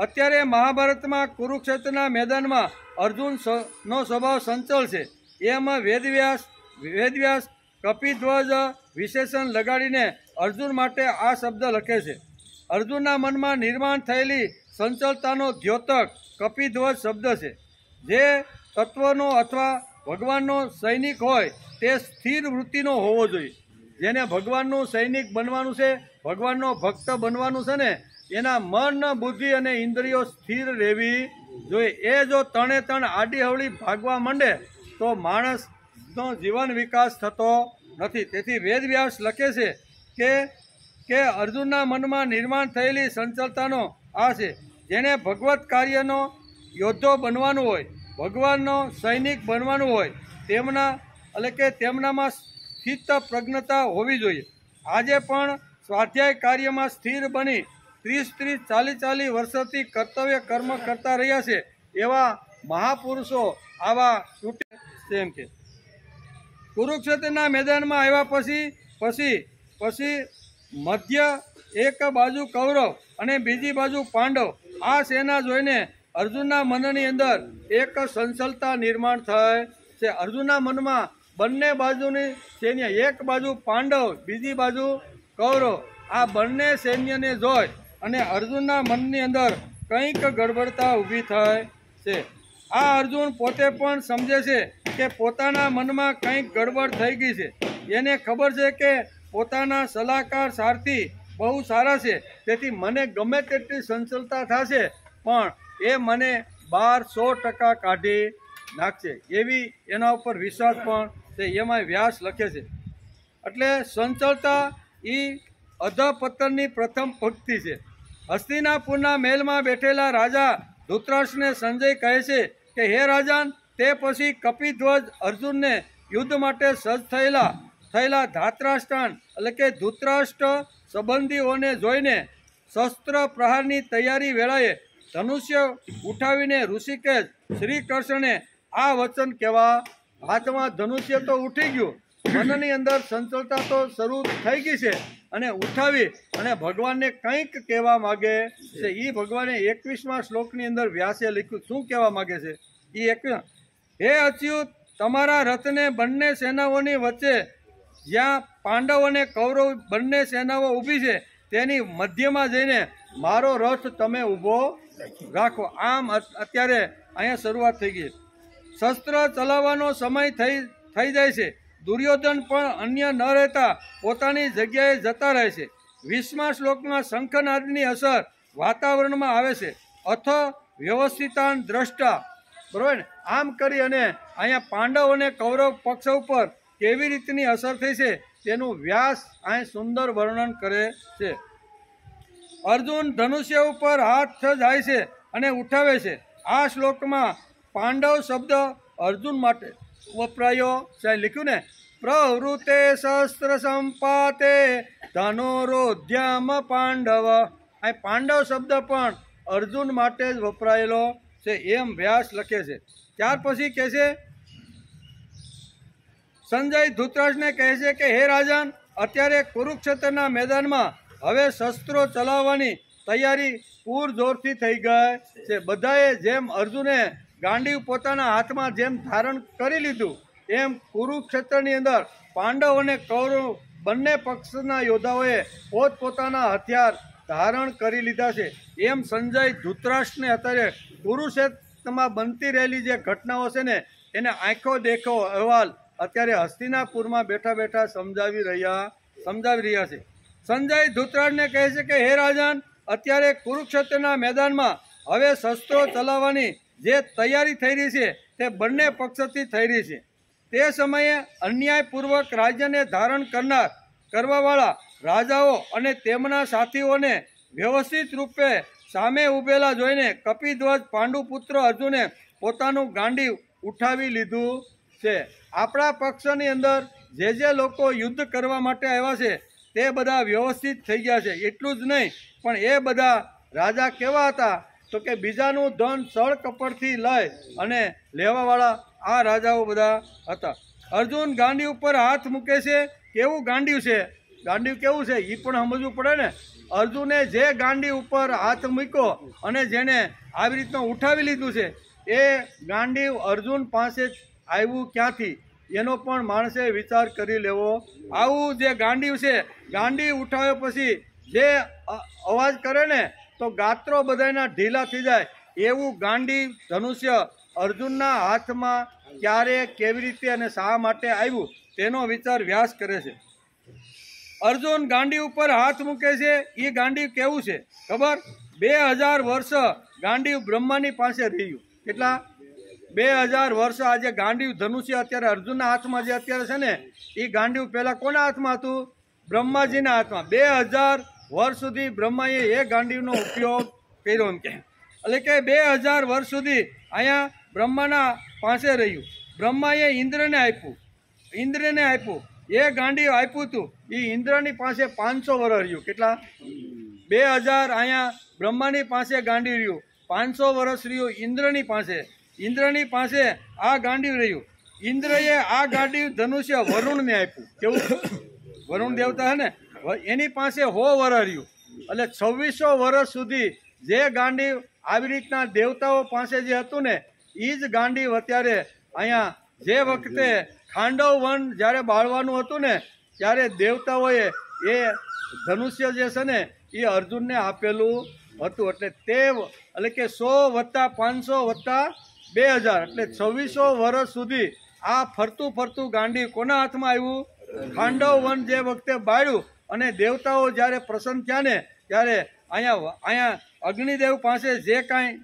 અત્યારે મહાભારતમાં કુરુક્ષેત્રના મેદાનમાં અર્જુનનો સ્વભાવ સંચળ છે. એમાં વેદવ્યાસ કપિધ્વજ વિશેષણ લગાડીને અર્જુન માટે આ શબ્દ લખે છે. અર્જુનના મનમાં નિર્માણ થયેલી સંચલતાનો દ્યોતક કપિધ્વજ શબ્દ છે. જે તત્વનો અથવા ભગવાનનો સૈનિક હોય તે સ્થિર વૃત્તિનો હોવો જોઈએ. જેને ભગવાનનું સૈનિક બનવાનું છે, ભગવાનનો ભક્ત બનવાનું છે ને, એના મન, બુદ્ધિ અને ઇન્દ્રિયો સ્થિર રહેવી જોઈએ. એ જો તણે તણ આડી હવળી ભાગવા માંડે તો માણસનો જીવન વિકાસ થતો નથી. તેથી વેદવ્યાસ લખે છે કે અર્જુનના મનમાં નિર્માણ થયેલી સંચલતાનો આ છે. જેને ભગવત કાર્યનો યોદ્ધો બનવાનું હોય, ભગવાનનો સૈનિક બનવાનું હોય, તેમનામાં સ્થિત પ્રજ્ઞતા હોવી જોઈએ. આજે પણ સ્વાધ્યાય કાર્યમાં સ્થિર બની 30-40 વર્ષોથી કર્તવ્ય કર્મ કરતા રહ્યા છે એવા મહાપુરુષો આવા તૂટે તેમ કે કુરુક્ષેત્રના મેદાનમાં આવ્યા પછી મધ્ય એક બાજુ કૌરવ અને બીજી બાજુ પાંડવ. આ સેના જોઈને અર્જુનના મનની અંદર એક સંચલતા નિર્માણ થઈ છે. અર્જુનના મનમાં બંને બાજુની સૈન્ય, એક બાજુ પાંડવ, બીજી બાજુ કૌરવ, આ બંને સૈન્યને જોઈ અને અર્જુનના મનની અંદર કંઈક ગડબડતા ઊભી થઈ છે. આ અર્જુન પોતે પણ સમજે છે કે પોતાના મનમાં કંઈક ગડબડ થઈ ગઈ છે. એને ખબર છે કે પોતાના સલાહકાર સારથી બહુ સારા છે, તેથી મને ગમે તેટલી સંચલતા થશે પણ એ મને 100% કાઢી નાખશે એવી એના ઉપર વિશ્વાસ પણ છે. એમાં વ્યાસ લખે છે. એટલે સંચલતા એ અધપતનની પ્રથમ પંક્તિ છે. હસ્તિનાપુરના મહેલમાં બેઠેલા રાજા ધૃતરાષ્ટ્રને સંજય કહે છે કે હે રાજન, તે પછી કપિધ્વજ અર્જુનને યુદ્ધ માટે સજ્જ થયેલા ધાતરાષ્ટ્રાન એટલે કે ધૃતરાષ્ટ્ર સંબંધીઓને જોઈને શસ્ત્ર પ્રહારની તૈયારી વેળાએ ધનુષ્ય ઉઠાવીને ઋષિકેશ શ્રી કૃષ્ણને આ વચન કહેવા. હાથમાં ધનુષ્ય તો ઉઠી ગયું, મનની અંદર સંચલતા તો શરૂ થઈ ગઈ છે અને ઉઠાવી અને ભગવાનને કંઈક કહેવા માગે છે. એ ભગવાને 21મા શ્લોકની અંદર વ્યાસે લખ્યું. શું કહેવા માગે છે? એ 21, હે અચ્યુત, તમારા રથને બંને સેનાઓની વચ્ચે જ્યાં પાંડવ અને કૌરવ બંને સેનાઓ ઊભી છે તેની મધ્યમાં જઈને મારો રથ તમે ઊભો રાખો. આમ અત્યારે અહીંયા શરૂઆત થઈ ગઈ. શસ્ત્ર ચલાવવાનો સમય થઈ જાય છે. દુર્યોધન પણ અન્ય ન રહેતા પોતાની જગ્યાએ જતા રહે છે. 20મા શ્લોકમાં શંખનાદની અસર વાતાવરણમાં આવે છે. અથ વ્યવસ્થિતાન દ્રષ્ટા, બરોબર ને? આમ કરી અને અહીંયા પાંડવ અને કૌરવ પક્ષ ઉપર કેવી રીતની અસર થઈ છે તેનું વ્યાસ અહીં સુંદર વર્ણન કરે છે. અર્જુન ધનુષ્ય ઉપર હાથ જાય છે અને ઉઠાવે છે. આ શ્લોકમાં પાંડવ શબ્દ અર્જુન માટે વપરાયો છે. લખ્યું ને, પ્રવૃત્તે શસ્ત્ર સંપાતે ધનુરોધ્યામ પાંડવ. આ પાંડવ શબ્દ પણ અર્જુન માટે જ વપરાયેલો છે એમ વ્યાસ લખે છે. ત્યાર પછી કહે છે, સંજય ધૃતરાષ્ટ્રને કહે છે કે હે રાજન, અત્યારે કુરુક્ષેત્રના મેદાનમાં હવે શસ્ત્રો ચલાવવાની તૈયારી પૂરજોરથી થઈ ગઈ છે. બધાએ જેમ અર્જુને ગાંડીવ પોતાના હાથમાં જેમ ધારણ કરી લીધું એમ કુરુક્ષેત્રની અંદર પાંડવ અને કૌરવ બંને પક્ષના યોદ્ધાઓએ પોતપોતાના હથિયાર ધારણ કરી લીધા છે. એમ સંજય ધૃતરાષ્ટ્રને અત્યારે કુરુક્ષેત્રમાં બનતી રહેલી જે ઘટનાઓ છે ને એને આંખો દેખો અહેવાલ અત્યારે હસ્તિનાપુરમાં બેઠા બેઠા સમજાવી રહ્યા છે. સંજય ધૃતરાષ્ટ્રને કહે છે કે હે રાજન, અત્યારે કુરુક્ષેત્રના મેદાનમાં હવે શસ્ત્રો ચલાવવાની જે તૈયારી થઈ રહી છે તે બંને પક્ષથી થઈ રહી છે. તે સમયે અન્યાયપૂર્વક રાજ્યને ધારણ કરવાવાળા રાજાઓ અને તેમના સાથીઓને વ્યવસ્થિત રૂપે સામે ઊભેલા જોઈને કપિધ્વજ પાંડુપુત્ર અર્જુને પોતાનું ગાંડીવ ઉઠાવી લીધું છે. આપણા પક્ષની અંદર જે લોકો યુદ્ધ કરવા માટે આવ્યા છે તે બધા વ્યવસ્થિત થઈ ગયા છે. એટલું જ નહીં પણ એ બધા રાજા કેવા હતા તો કે બીજાનું ધન સળ કપડથી લઈ અને લેવાવાળા આ રાજાઓ બધા હતા. અર્જુન ગાંડી ઉપર હાથ મૂકે છે. કેવું ગાંડીવ છે? ગાંડીવ કેવું છે એ પણ સમજવું પડે ને. અર્જુને જે ગાંડી ઉપર હાથ મૂક્યો અને જેને આવી રીતનું ઉઠાવી લીધું છે એ ગાંડીવ અર્જુન પાસે આવ્યું ક્યાંથી એનો પણ માણસે વિચાર કરી લેવો. આવું જે ગાંડીવ છે, ગાંડી ઉઠાવ્યા પછી જે અવાજ કરે ને તો ગાત્રો બધાના ઢીલા થઈ જાય એવું ગાંડી ધનુષ્ય અર્જુનના હાથમાં ક્યારે, કેવી રીતે અને શા માટે આવ્યું તેનો વિચાર વ્યાસ કરે છે. અર્જુન ગાંડી ઉપર હાથ મૂકે છે. એ ગાંડી કેવું છે ખબર? 2000 વર્ષ ગાંડી બ્રહ્માની પાસે રહ્યું. કેટલા? 2000 વર્ષ. આજે ગાંડી ધનુષ્ય અત્યારે અર્જુનના હાથમાં જે અત્યારે છે ને, એ ગાંડી પહેલા કોના હાથમાં હતું? બ્રહ્માજીના હાથમાં. 2000 વર્ષ સુધી બ્રહ્માએ એ ગાંડીનો ઉપયોગ કર્યો એમ કે. એટલે કે 2000 વર્ષ સુધી અહીંયા બ્રહ્માના પાસે રહ્યું. બ્રહ્માએ ઇન્દ્રને આપ્યું. એ ગાંડી આપ્યું હતું. એ ઇન્દ્રની પાસે 500 વર્ષ રહ્યું. કેટલા? 2000 અહીંયા બ્રહ્માની પાસે ગાંડી રહ્યું. 500 વર્ષ રહ્યું ઇન્દ્રની પાસે આ ગાંડી રહ્યું. ઇન્દ્રએ આ ગાંડી ધનુષ્ય વરુણને આપ્યું. કેવું? વરુણ દેવતા હે ને, એની પાસે 100 વર્ષ રહ્યું. એટલે 2600 વર્ષ સુધી જે ગાંડી આવી રીતના દેવતાઓ પાસે જે હતું ને, એ જ ગાંડી અત્યારે અહીંયા જે વખતે ખાંડવ વન જ્યારે બાળવાનું હતું ને, ત્યારે દેવતાઓએ એ ધનુષ્ય જે છે ને એ અર્જુનને આપેલું હતું. એટલે કે 100 વત્તા 500 વત્તા 2000 એટલે 2600 વર્ષ સુધી આ ફરતું ગાંડી કોના હાથમાં આવ્યું? ખાંડવ વન જે વખતે બાળ્યું અને દેવતાઓ જ્યારે પ્રસન્ન થયા ને, ત્યારે અહીંયા અગ્નિદેવ પાસે જે કાંઈ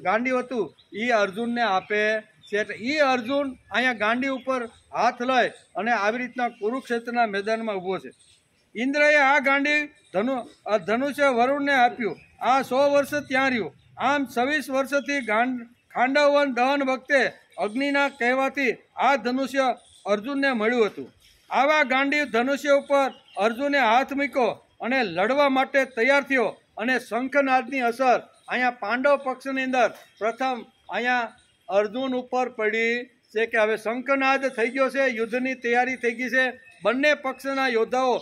ગાંડી હતું એ અર્જુનને આપે છે. એટલે એ અર્જુન અહીંયા ગાંડી ઉપર હાથ લઈ અને આવી રીતના કુરુક્ષેત્રના મેદાનમાં ઊભો છે. ઇન્દ્રએ આ ગાંડી ધનુષ્ય વરુણને આપ્યું. આ 100 વર્ષ ત્યાં રહ્યું. આમ 26 વર્ષથી ખાંડવવન દહન વખતે અગ્નિના કહેવાથી આ ધનુષ્ય અર્જુનને મળ્યું હતું. આવા ગાંડી ધનુષ્ય ઉપર અર્જુને હાથ મૂક્યો અને લડવા માટે તૈયાર થયો. અને શંખનાદની અસર અહીંયા પાંડવ પક્ષની અંદર પ્રથમ અહીંયા અર્જુન ઉપર પડી છે કે હવે શંખનાદ થઈ ગયો છે, યુદ્ધની તૈયારી થઈ ગઈ છે, બંને પક્ષના યોદ્ધાઓ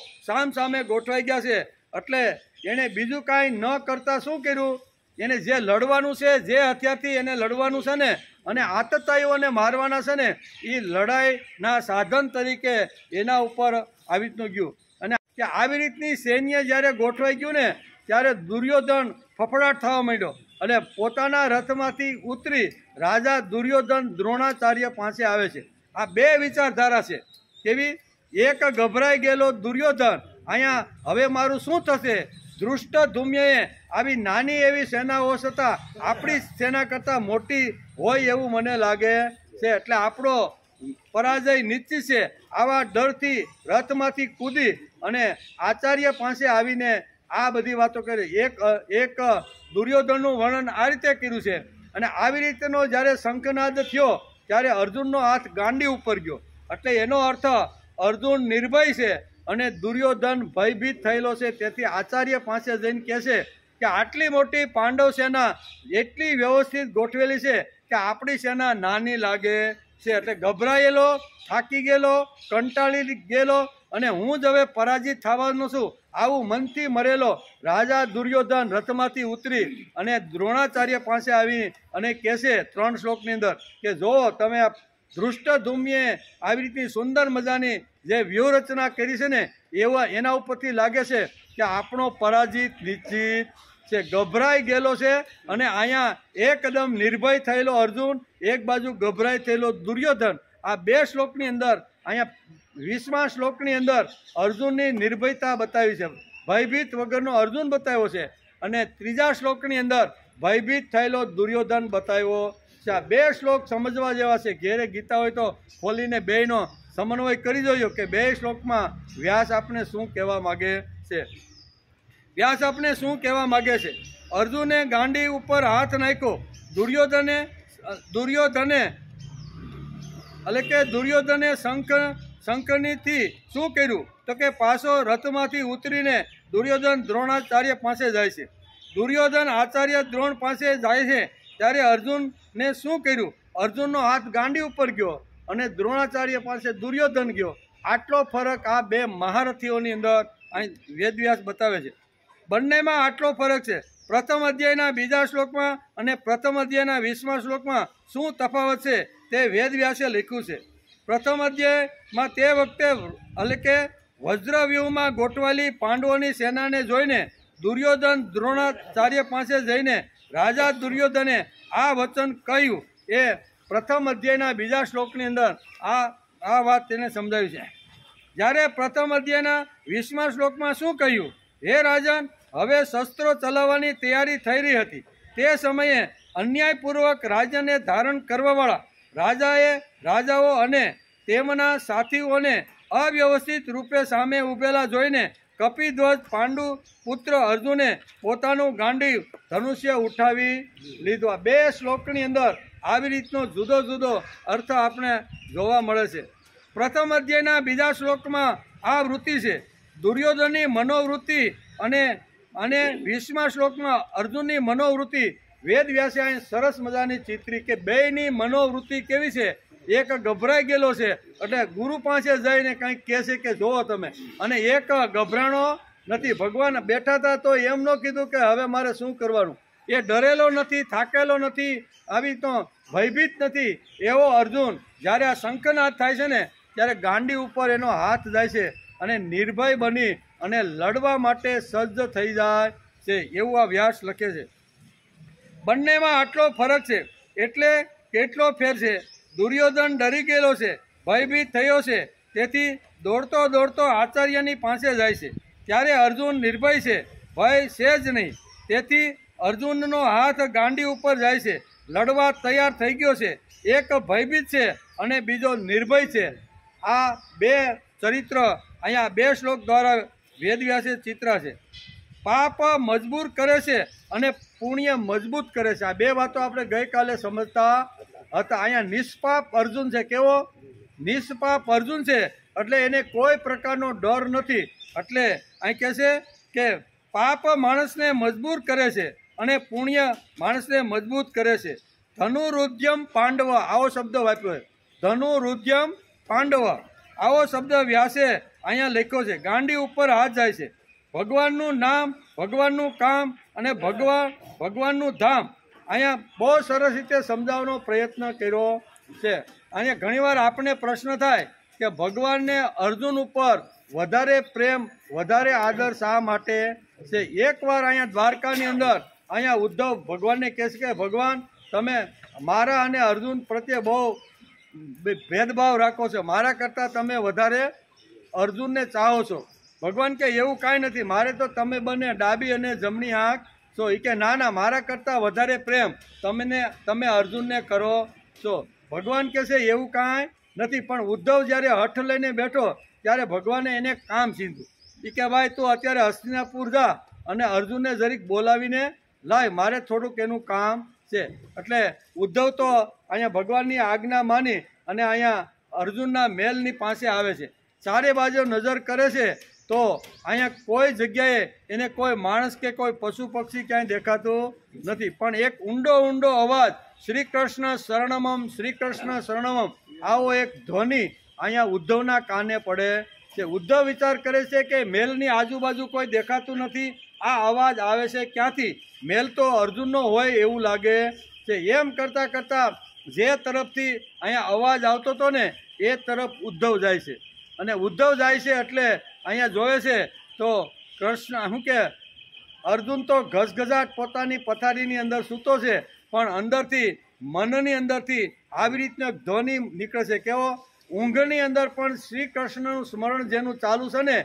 સામે ગોઠવાઈ ગયા છે. એટલે એણે બીજું કાંઈ ન કરતા શું કર્યું? એને જે લડવાનું છે, જે હથિયારથી એને લડવાનું છે ને, અને આતતાઈઓને મારવાના છે ને, એ લડાઈના સાધન તરીકે એના ઉપર આવી રીતનું ગયું. અને કે આવી રીતની સૈન્ય જ્યારે ગોઠવાઈ ગયું ને, ત્યારે દુર્યોધન ફફડાટ થવા માંડ્યો અને પોતાના રથમાંથી ઉતરી રાજા દુર્યોધન દ્રોણાચાર્ય પાસે આવે છે. આ બે વિચારધારા છે. કેવી? એક ગભરાઈ ગયેલો દુર્યોધન, અહીંયા હવે મારું શું થશે? ધૃષ્ટધુમ્યએ આવી નાની એવી સેનાઓ છતાં આપણી સેના કરતાં મોટી હોય એવું મને લાગે છે, એટલે આપણો પરાજય નિશ્ચિત છે. આવા ડરથી રથમાંથી કૂદી અને આચાર્ય પાસે આવીને આ બધી વાતો કરી. એક દુર્યોધનનું વર્ણન આ રીતે કર્યું છે. અને આવી રીતેનો જ્યારે શંખનાદ થયો ત્યારે અર્જુનનો હાથ ગાંડી ઉપર ગયો. એટલે એનો અર્થ અર્જુન નિર્ભય છે અને દુર્યોધન ભયભીત થયેલો છે. તેથી આચાર્ય પાસે જઈને કહે છે કે આટલી મોટી પાંડવ સેના એટલી વ્યવસ્થિત ગોઠવેલી છે કે આપણી સેના નાની લાગે છે. એટલે ગભરાયેલો, થાકી ગયેલો, કંટાળી ગયેલો અને હું જ હવે પરાજિત થવાનો છું આવું મનથી મરેલો રાજા દુર્યોધન રથમાંથી ઉતરી અને દ્રોણાચાર્ય પાસે આવી અને કહેશે 3 શ્લોકની અંદર કે જો તમે ધૃષ્ટધુમ્યે આવી રીતની સુંદર મજાની જે વ્યૂહરચના કરી છે ને, એના ઉપરથી લાગે છે કે આપણો પરાજિત નિશ્ચિત છે. ગભરાઈ ગયેલો છે અને અહીંયા એકદમ નિર્ભય થયેલો અર્જુન, એક બાજુ ગભરાઈ થયેલો દુર્યોધન. આ 2 શ્લોકની અંદર અહીંયા 20મા શ્લોકની અંદર અર્જુનની નિર્ભયતા બતાવી છે, ભયભીત વગરનો અર્જુન બતાવ્યો છે. અને 3જા શ્લોકની અંદર ભયભીત થયેલો દુર્યોધન બતાવ્યો છે. આ 2 શ્લોક સમજવા જેવા છે. ઘેરે ગીતા હોય તો ખોલીને બેયનો સમન્વય કરી જોયો કે 2 શ્લોકમાં વ્યાસ આપણે શું કહેવા માગે છે. વ્યાસ આપણે શું કહેવા માગે છે? અર્જુને ગાંડી ઉપર હાથ નાખ્યો. દુર્યોધને શંખનીથી શું કર્યું? તો કે પાછો રથમાંથી ઉતરીને દુર્યોધન દ્રોણાચાર્ય પાસે જાય છે. દુર્યોધન આચાર્ય દ્રોણ પાસે જાય છે ત્યારે અર્જુનને શું કર્યું? અર્જુનનો હાથ ગાંડી ઉપર ગયો અને દ્રોણાચાર્ય પાસે દુર્યોધન ગયો. આટલો ફરક આ 2 મહારથીઓની અંદર અહીં વેદવ્યાસ બતાવે છે. બંનેમાં આટલો ફરક છે. પ્રથમ અધ્યાયના 2જા શ્લોકમાં અને પ્રથમ અધ્યાયના 20મા શ્લોકમાં શું તફાવત છે તે વેદવ્યાસે લખ્યું છે. પ્રથમ અધ્યાયમાં તે વખતે એટલે કે વજ્રવ્યૂહમાં ગોઠવાયેલી પાંડવોની સેનાને જોઈને દુર્યોધન દ્રોણાચાર્ય પાસે જઈને રાજા દુર્યોધને આ વચન કહ્યું. એ પ્રથમ અધ્યાયના બીજા શ્લોકની અંદર આ વાત તેને સમજાવી છે. જ્યારે પ્રથમ અધ્યાયના 20મા શ્લોકમાં શું કહ્યું? હે રાજન, હવે શસ્ત્રો ચલાવવાની તૈયારી થઈ રહી હતી. તે સમયે અન્યાયપૂર્વક રાજ્યને ધારણ કરવાવાળા રાજાઓ અને તેમના સાથીઓને અવ્યવસ્થિત રૂપે સામે ઊભેલા જોઈને કપિધ્વજ પાંડુ પુત્ર અર્જુને પોતાનું ગાંડી ધનુષ્ય ઉઠાવી લીધું. આ 2 શ્લોકની અંદર આવી રીતનો જુદો જુદો અર્થ આપણે જોવા મળે છે. પ્રથમ અધ્યાયના બીજા શ્લોકમાં આ વૃત્તિ છે દુર્યોધનની મનોવૃત્તિ અને 20મા શ્લોકમાં અર્જુનની મનોવૃત્તિ. વેદવ્યાસે અહીં સરસ મજાની ચિત્રી કે બેયની મનોવૃત્તિ કેવી છે. એક ગભરાઈ ગયેલો છે એટલે ગુરુ પાસે જઈને કંઈક કહે છે કે જોવો તમે, અને એક ગભરાણો નથી. ભગવાન બેઠા હતા તો એમ ન કીધું કે હવે મારે શું કરવાનું. એ ડરેલો નથી, થાકેલો નથી, આવી તો ભયભીત નથી. એવો અર્જુન જ્યારે આ શંખનાદ થાય છે ને ત્યારે ગાંડી ઉપર એનો હાથ જાય છે અને નિર્ભય બની અને લડવા માટે સજ્જ થઈ જાય છે, એવું આ વ્યાસ લખે છે. બંનેમાં આટલો ફરક છે એટલે કેટલો ફેર છે. દુર્યોધન ડરી ગયેલો છે, ભયભીત થયો છે, તેથી દોડતો દોડતો આચાર્યની પાસે જાય છે. ત્યારે અર્જુન નિર્ભય છે, ભય છે જ નહીં. તેથી અર્જુનનો હાથ ગાંડી ઉપર જાય છે, લડવા તૈયાર થઈ ગયો છે. એક ભયભીત છે અને બીજો નિર્ભય છે. આ 2 ચરિત્ર અહીંયા 2 શ્લોક દ્વારા વેદવ્યાસે ચિત્ર છે. પાપ મજબૂર કરે છે અને પુણ્ય મજબૂત કરે છે. આ 2 વાતો આપણે ગઈકાલે સમજતા હતા. અહીંયા નિષ્પાપ અર્જુન છે. કેવો નિષ્પાપ અર્જુન છે એટલે એને કોઈ પ્રકારનો ડર નથી. એટલે અહીં કહે છે કે પાપ માણસને મજબૂર કરે છે અને પુણ્ય માણસને મજબૂત કરે છે. ધનુરુદ્યમ પાંડવ આવો શબ્દ વાપર્યો છે. ધનુરુદ્યમ પાંડવ આવો શબ્દ વ્યાસે અહીંયા લખ્યો છે. ગાંડી ઉપર હાથ જાય છે. ભગવાનનું નામ, ભગવાનનું કામ અને ભગવાનનું ધામ અહીંયા બહુ સરસ રીતે સમજાવવાનો પ્રયત્ન કર્યો છે. અહીંયા ઘણીવાર આપણને પ્રશ્ન થાય કે ભગવાનને અર્જુન ઉપર વધારે પ્રેમ, વધારે આદર શા માટે છે? એકવાર અહીંયા દ્વારકાની અંદર અહીંયા ઉદ્ધવ ભગવાનને કહે છે કે ભગવાન તમે મારા અને અર્જુન પ્રત્યે બહુ ભેદભાવ રાખો છો, મારા કરતાં તમે વધારે અર્જુનને ચાહો છો. ભગવાન કે એવું કાંઈ નથી, મારે તો તમે બંને ડાબી અને જમણી આંખ છો. એ કે ના, મારા કરતાં વધારે પ્રેમ તમે અર્જુનને કરો છો. ભગવાન કહે છે એવું કાંઈ નથી. પણ ઉદ્ધવ જ્યારે હઠ લઈને બેઠો ત્યારે ભગવાને એને કામ સીધું. એ કે ભાઈ તું અત્યારે હસ્તિનાપુર જા અને અર્જુનને જરીક બોલાવીને લાય, મારે થોડુંક એનું કામ છે. એટલે ઉદ્ધવ તો અહીંયા ભગવાનની આજ્ઞા માની અને અહીંયા અર્જુનના મહેલની પાસે આવે છે. ચારે બાજુ નજર કરે છે તો અહીંયા કોઈ જગ્યાએ એને કોઈ માણસ કે કોઈ પશુ પક્ષી ક્યાંય દેખાતું નથી. પણ એક ઊંડો અવાજ શ્રી કૃષ્ણ શરણમમ, શ્રી કૃષ્ણ શરણમમ આવો એક ધ્વનિ અહીંયા ઉદ્ધવના કાને પડે છે. ઉદ્ધવ વિચાર કરે છે કે મહેલની આજુબાજુ કોઈ દેખાતું નથી, આ અવાજ આવે છે ક્યાંથી? મહેલ તો અર્જુનનો હોય એવું લાગે છે. એમ કરતાં કરતાં જે તરફથી અહીંયા અવાજ આવતો હતો ને એ તરફ ઉદ્ધવ જાય છે. અને ઉદ્ધવ જાય છે એટલે અહીંયા જોવે છે તો કૃષ્ણ શું કે અર્જુન તો ઘસઘસાટ પોતાની પથારીની અંદર સૂતો છે, પણ અંદરથી મનની અંદરથી આવી રીતનો ધ્વનિ નીકળે છે. કેવો? ઊંઘની અંદર પણ શ્રી કૃષ્ણનું સ્મરણ જેનું ચાલુ છે ને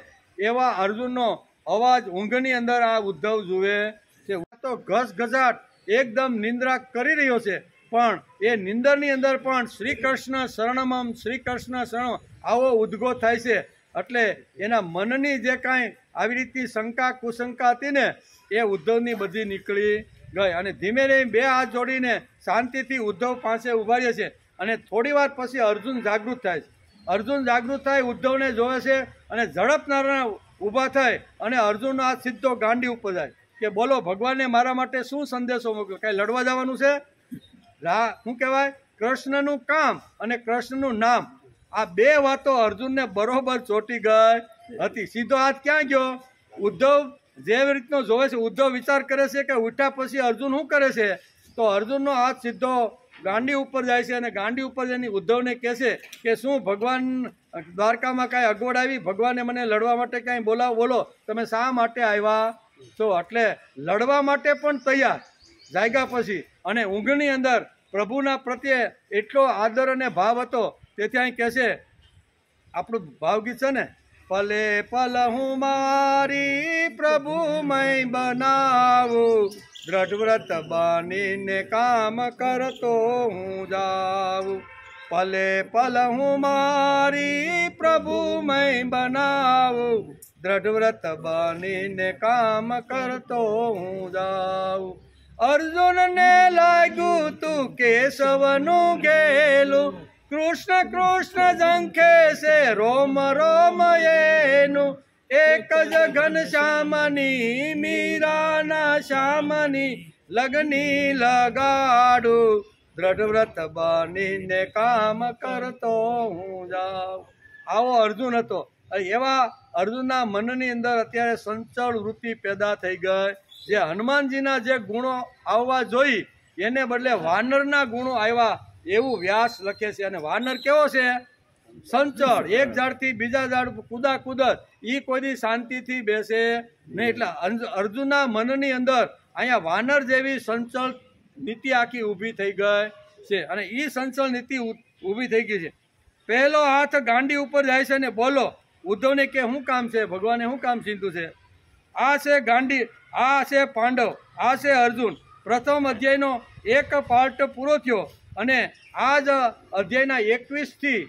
એવા અર્જુનનો અવાજ ઊંઘની અંદર આ ઉદ્ધવ જુએ છે. તો ઘસઘસાટ એકદમ નિંદ્રા કરી રહ્યો છે, પણ એ નિંદરની અંદર પણ શ્રી કૃષ્ણ શરણમમ, શ્રી કૃષ્ણ શરણમ આવો ઉદ્ગો થાય છે. એટલે એના મનની જે કાંઈ આવી રીતની શંકા કુશંકા હતી ને એ ઉદ્ધવની બધી નીકળી ગઈ. અને ધીમે ધીમે 2 હાથ જોડીને શાંતિથી ઉદ્ધવ પાસે ઉભા રહે છે. અને થોડી વાર પછી અર્જુન જાગૃત થાય છે. અર્જુન જાગૃત થાય, ઉદ્ધવને જોવે છે અને ઝડપનારા ઊભા થાય અને અર્જુનનો હાથ સીધો ગાંડી ઉપર જાય કે બોલો ભગવાને મારા માટે શું સંદેશો મોકલ્યો? કાંઈ લડવા જવાનું છે? શું કહેવાય? કૃષ્ણનું કામ અને કૃષ્ણનું નામ આ 2 વાતો અર્જુનને બરોબર ચોંટી ગઈ હતી. સીધો હાથ ક્યાં ગયો? ઉદ્ધવ જેવી રીતનો જોવે છે. ઉદ્ધવ વિચાર કરે છે કે ઉઠ્યા પછી અર્જુન શું કરે છે? તો અર્જુનનો હાથ સીધો ગાંડી ઉપર જાય છે અને ગાંડી ઉપર જઈને ઉદ્ધવને કહે છે કે શું ભગવાન દ્વારકામાં કાંઈ અગવડ આવી, ભગવાને મને લડવા માટે કાંઈ બોલો, તમે શા માટે આવ્યા છો? એટલે લડવા માટે પણ તૈયાર જાગ્યા પછી, અને ઊંઘની અંદર પ્રભુના પ્રત્યે એટલો આદર અને ભાવ હતો. તેથી અહીં કહે છે, આપણું ભાવગીત છે ને, પલે પલ હું મારી પ્રભુમય બનાવું, દ્રઢ વ્રત બનીને કામ કરતો હું જાઉં. પલે પલ હું મારી પ્રભુમય બનાવું, દ્રઢ વ્રત બનીને કામ કરતો હું જાઉં. અર્જુનને લાગ્યું તું કેશવનું ગેલું, કૃષ્ણ કૃષ્ણ ઝંખે છે રોમ રોમ એનું. એક જ ઘનશ્યામની મીરાના શ્યામની લગની લગાડું, દ્રઢ વ્રત બનીને કામ કરતો હું જાઉં. આવો અર્જુન હતો. એવા અર્જુનના મનની અંદર અત્યારે સંચળ વૃત્તિ પેદા થઈ ગઈ. જે હનુમાનજીના જે ગુણો આવવા જોઈ એને બદલે વાનરના ગુણો આવ્યા એવું વ્યાસ લખે છે. અને વાનર કેવો છે? સંચળ, એક ઝાડથી બીજા ઝાડ કુદત, એ કોઈ દી શાંતિથી બેસે નહીં. એટલે અર્જુનના મનની અંદર અહીંયા વાનર જેવી સંચળ નીતિ આખી ઊભી થઈ ગઈ છે. અને એ સંચળ નીતિ ઊભી થઈ ગઈ છે. પહેલો હાથ ગાંડી ઉપર જાય છે ને બોલો ઉદ્ધવને કે શું કામ છે, ભગવાને શું કામ ચિંતું છે? આ છે ગાંડી, આ છે પાંડવ, આ છે અર્જુન. પ્રથમ અધ્યાયનો એક પાર્ટ પૂરો થયો અને આ જ અધ્યાયના 21થી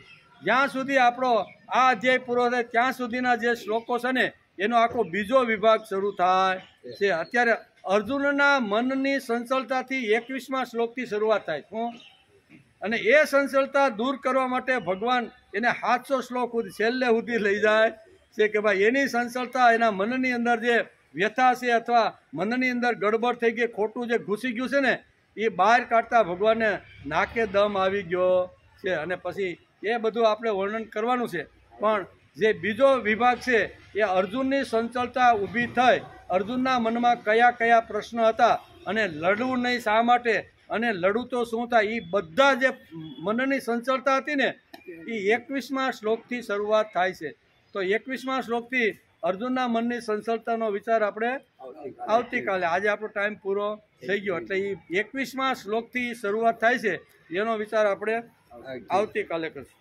જ્યાં સુધી આપણો આ અધ્યાય પૂરો થાય ત્યાં સુધીના જે શ્લોકો છે ને એનો આખો બીજો વિભાગ શરૂ થાય છે. અત્યારે અર્જુનના મનની સંચળતાથી 21મા શ્લોકથી શરૂઆત થાય શું, અને એ સંચળતા દૂર કરવા માટે ભગવાન એને 700 શ્લોક સુધી છેલ્લે સુધી લઈ જાય છે કે ભાઈ એની સંચળતા, એના મનની અંદર જે વ્યથા છે અથવા મનની અંદર ગડબડ થઈ ગઈ, ખોટું જે ઘૂસી ગયું છે ને એ બહાર કાઢતા ભગવાનને નાકે દમ આવી ગયો છે. અને પછી એ બધું આપણે વર્ણન કરવાનું છે. પણ જે બીજો વિભાગ છે એ અર્જુનની સંચળતા ઊભી થઈ, અર્જુનના મનમાં કયા કયા પ્રશ્ન હતા અને લડવું નહીં શા માટે અને લડવું તો શું થાય, એ બધા જે મનની સંચળતા હતી ને એ 21મા શ્લોકથી શરૂઆત થાય છે. તો 21મા શ્લોકથી અર્જુનના મનની સંચળતાનો વિચાર આપણે આવતીકાલે, આજે આપણો ટાઈમ પૂરો થઈ ગયો એટલે એ 21મા શ્લોકથી શરૂઆત થાય છે એનો વિચાર આપણે આવતીકાલે કરશું.